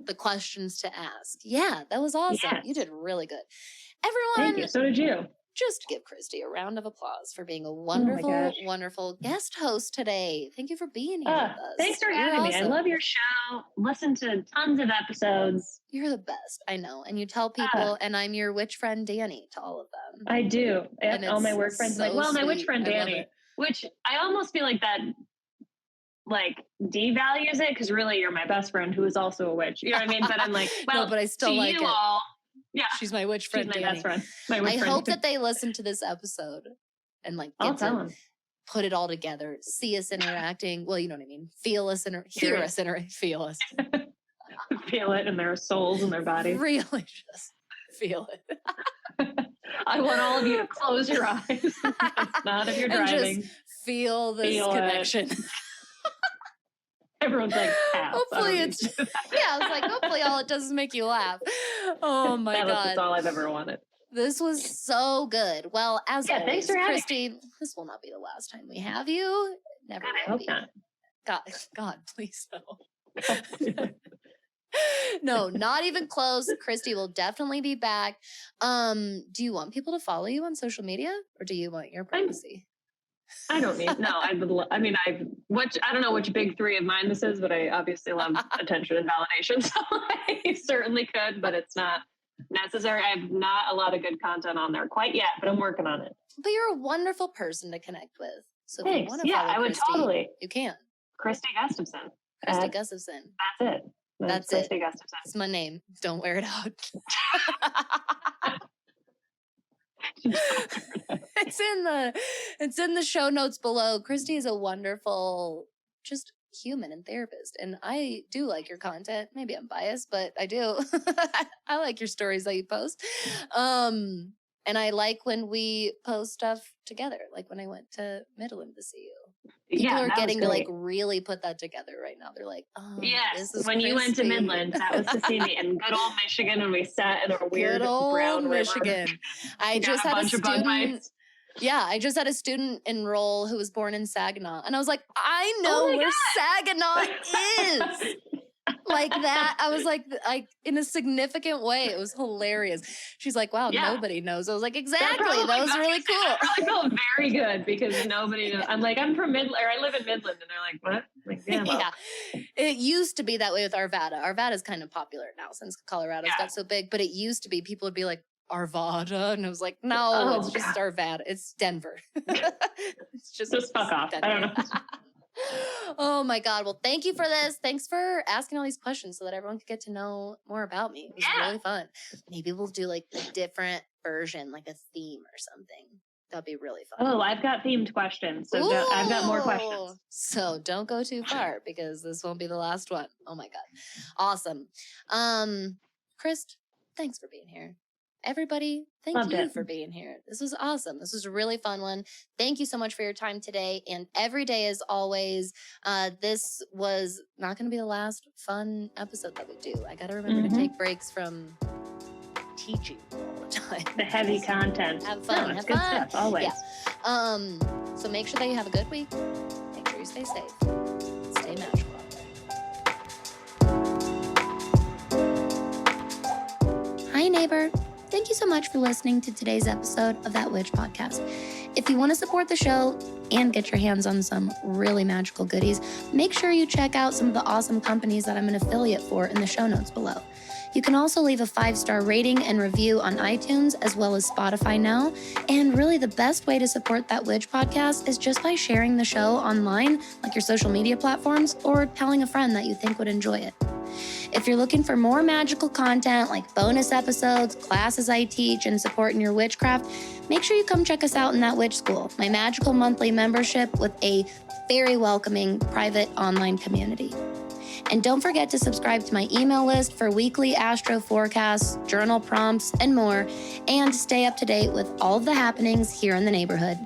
the questions to ask. Yeah, that was awesome. Yes. You did really good. Everyone, thank you. So did you. Just give Kristy a round of applause for being a wonderful, wonderful guest host today. Thank you for being here with us. Thanks for having me. I love your show. Listen to tons of episodes. You're the best. I know. And you tell people, and I'm your witch friend, Dani, to all of them. I do. And all my work friends like, well, my witch friend, Dani, which I almost feel like that like devalues it because really you're my best friend who is also a witch. You know what I mean? But I'm like, well, no, but I still like you it. All, yeah, she's my witch friend. She's my best friend. I hope that they listen to this episode and like get to put it all together, see us interacting. Well, you know what I mean. Feel us, hear us, feel us. Feel it in their souls and their bodies. Really, just feel it. I want all of you to close your eyes. Not if you're driving. Just feel this connection. Everyone's like, hopefully it's, I was like, hopefully all it does is make you laugh. Oh my God. That's all I've ever wanted. This was so good. Well, as always, thanks for having Kristy, this will not be the last time we have you. Never I hope not. God, please no. No, not even close. Kristy will definitely be back. Do you want people to follow you on social media or do you want your privacy? I don't need, no, I don't know which big three of mine this is, but I obviously love attention and validation. So I certainly could, but it's not necessary. I have not a lot of good content on there quite yet, but I'm working on it. But you're a wonderful person to connect with. So if Thanks. you want to follow I would Kristy, totally. You can. Kristy Gustafson. Kristy Gustafson. That's it. That's Kristy it. Gustafson. It's my name. Don't wear it out. It's in the show notes below. Kristy is a wonderful, just human and therapist. And I do like your content. Maybe I'm biased, but I do. I like your stories that you post. And I like when we post stuff together, like when I went to Midland to see you. People are getting to like really put that together right now. They're like, oh, yes, this is when Kristy. You went to Midland, that was to see me in good old Michigan, and we sat in a weird brown Michigan. I just had a student. Yeah, I just had a student enroll who was born in Saginaw, and I was like, I know where Saginaw is. Like that, I was like in a significant way. It was hilarious. She's like, wow, nobody knows. I was like, exactly. That was really cool. I really felt very good because nobody knows. I'm like, I'm from Midland, or I live in Midland, and they're like, what? I'm like, yeah. It used to be that way with Arvada. Arvada's kind of popular now since Colorado's got so big, but it used to be people would be like, Arvada, and I was like, no, it's just Arvada. It's Denver. It's just fuck off. Denver. I don't know. Oh my God. Well, thank you for this. Thanks for asking all these questions so that everyone could get to know more about me. It was really fun. Maybe we'll do like a different version, like a theme or something. That'd be really fun. Oh, I've got themed questions. So I've got more questions. So don't go too far because this won't be the last one. Oh my God. Awesome. Chris, thanks for being here. Everybody, thank you for being here. This was awesome. This was a really fun one. Thank you so much for your time today. And every day, as always, this was not going to be the last fun episode that we do. I got to remember to take breaks from teaching all the time. The heavy content. Have fun. Have good fun. Stuff, always. Yeah. So make sure that you have a good week. Make sure you stay safe. Stay magical out there. Hi, neighbor. Thank you so much for listening to today's episode of That Witch Podcast. If you want to support the show, and get your hands on some really magical goodies, make sure you check out some of the awesome companies that I'm an affiliate for in the show notes below. You can also leave a 5-star rating and review on iTunes as well as Spotify now. And really the best way to support That Witch podcast is just by sharing the show online, like your social media platforms, or telling a friend that you think would enjoy it. If you're looking for more magical content like bonus episodes, classes I teach, and support in your witchcraft, make sure you come check us out in That Witch School, my magical monthly membership with a very welcoming private online community. And don't forget to subscribe to my email list for weekly astro forecasts, journal prompts, and more, and stay up to date with all of the happenings here in the neighborhood.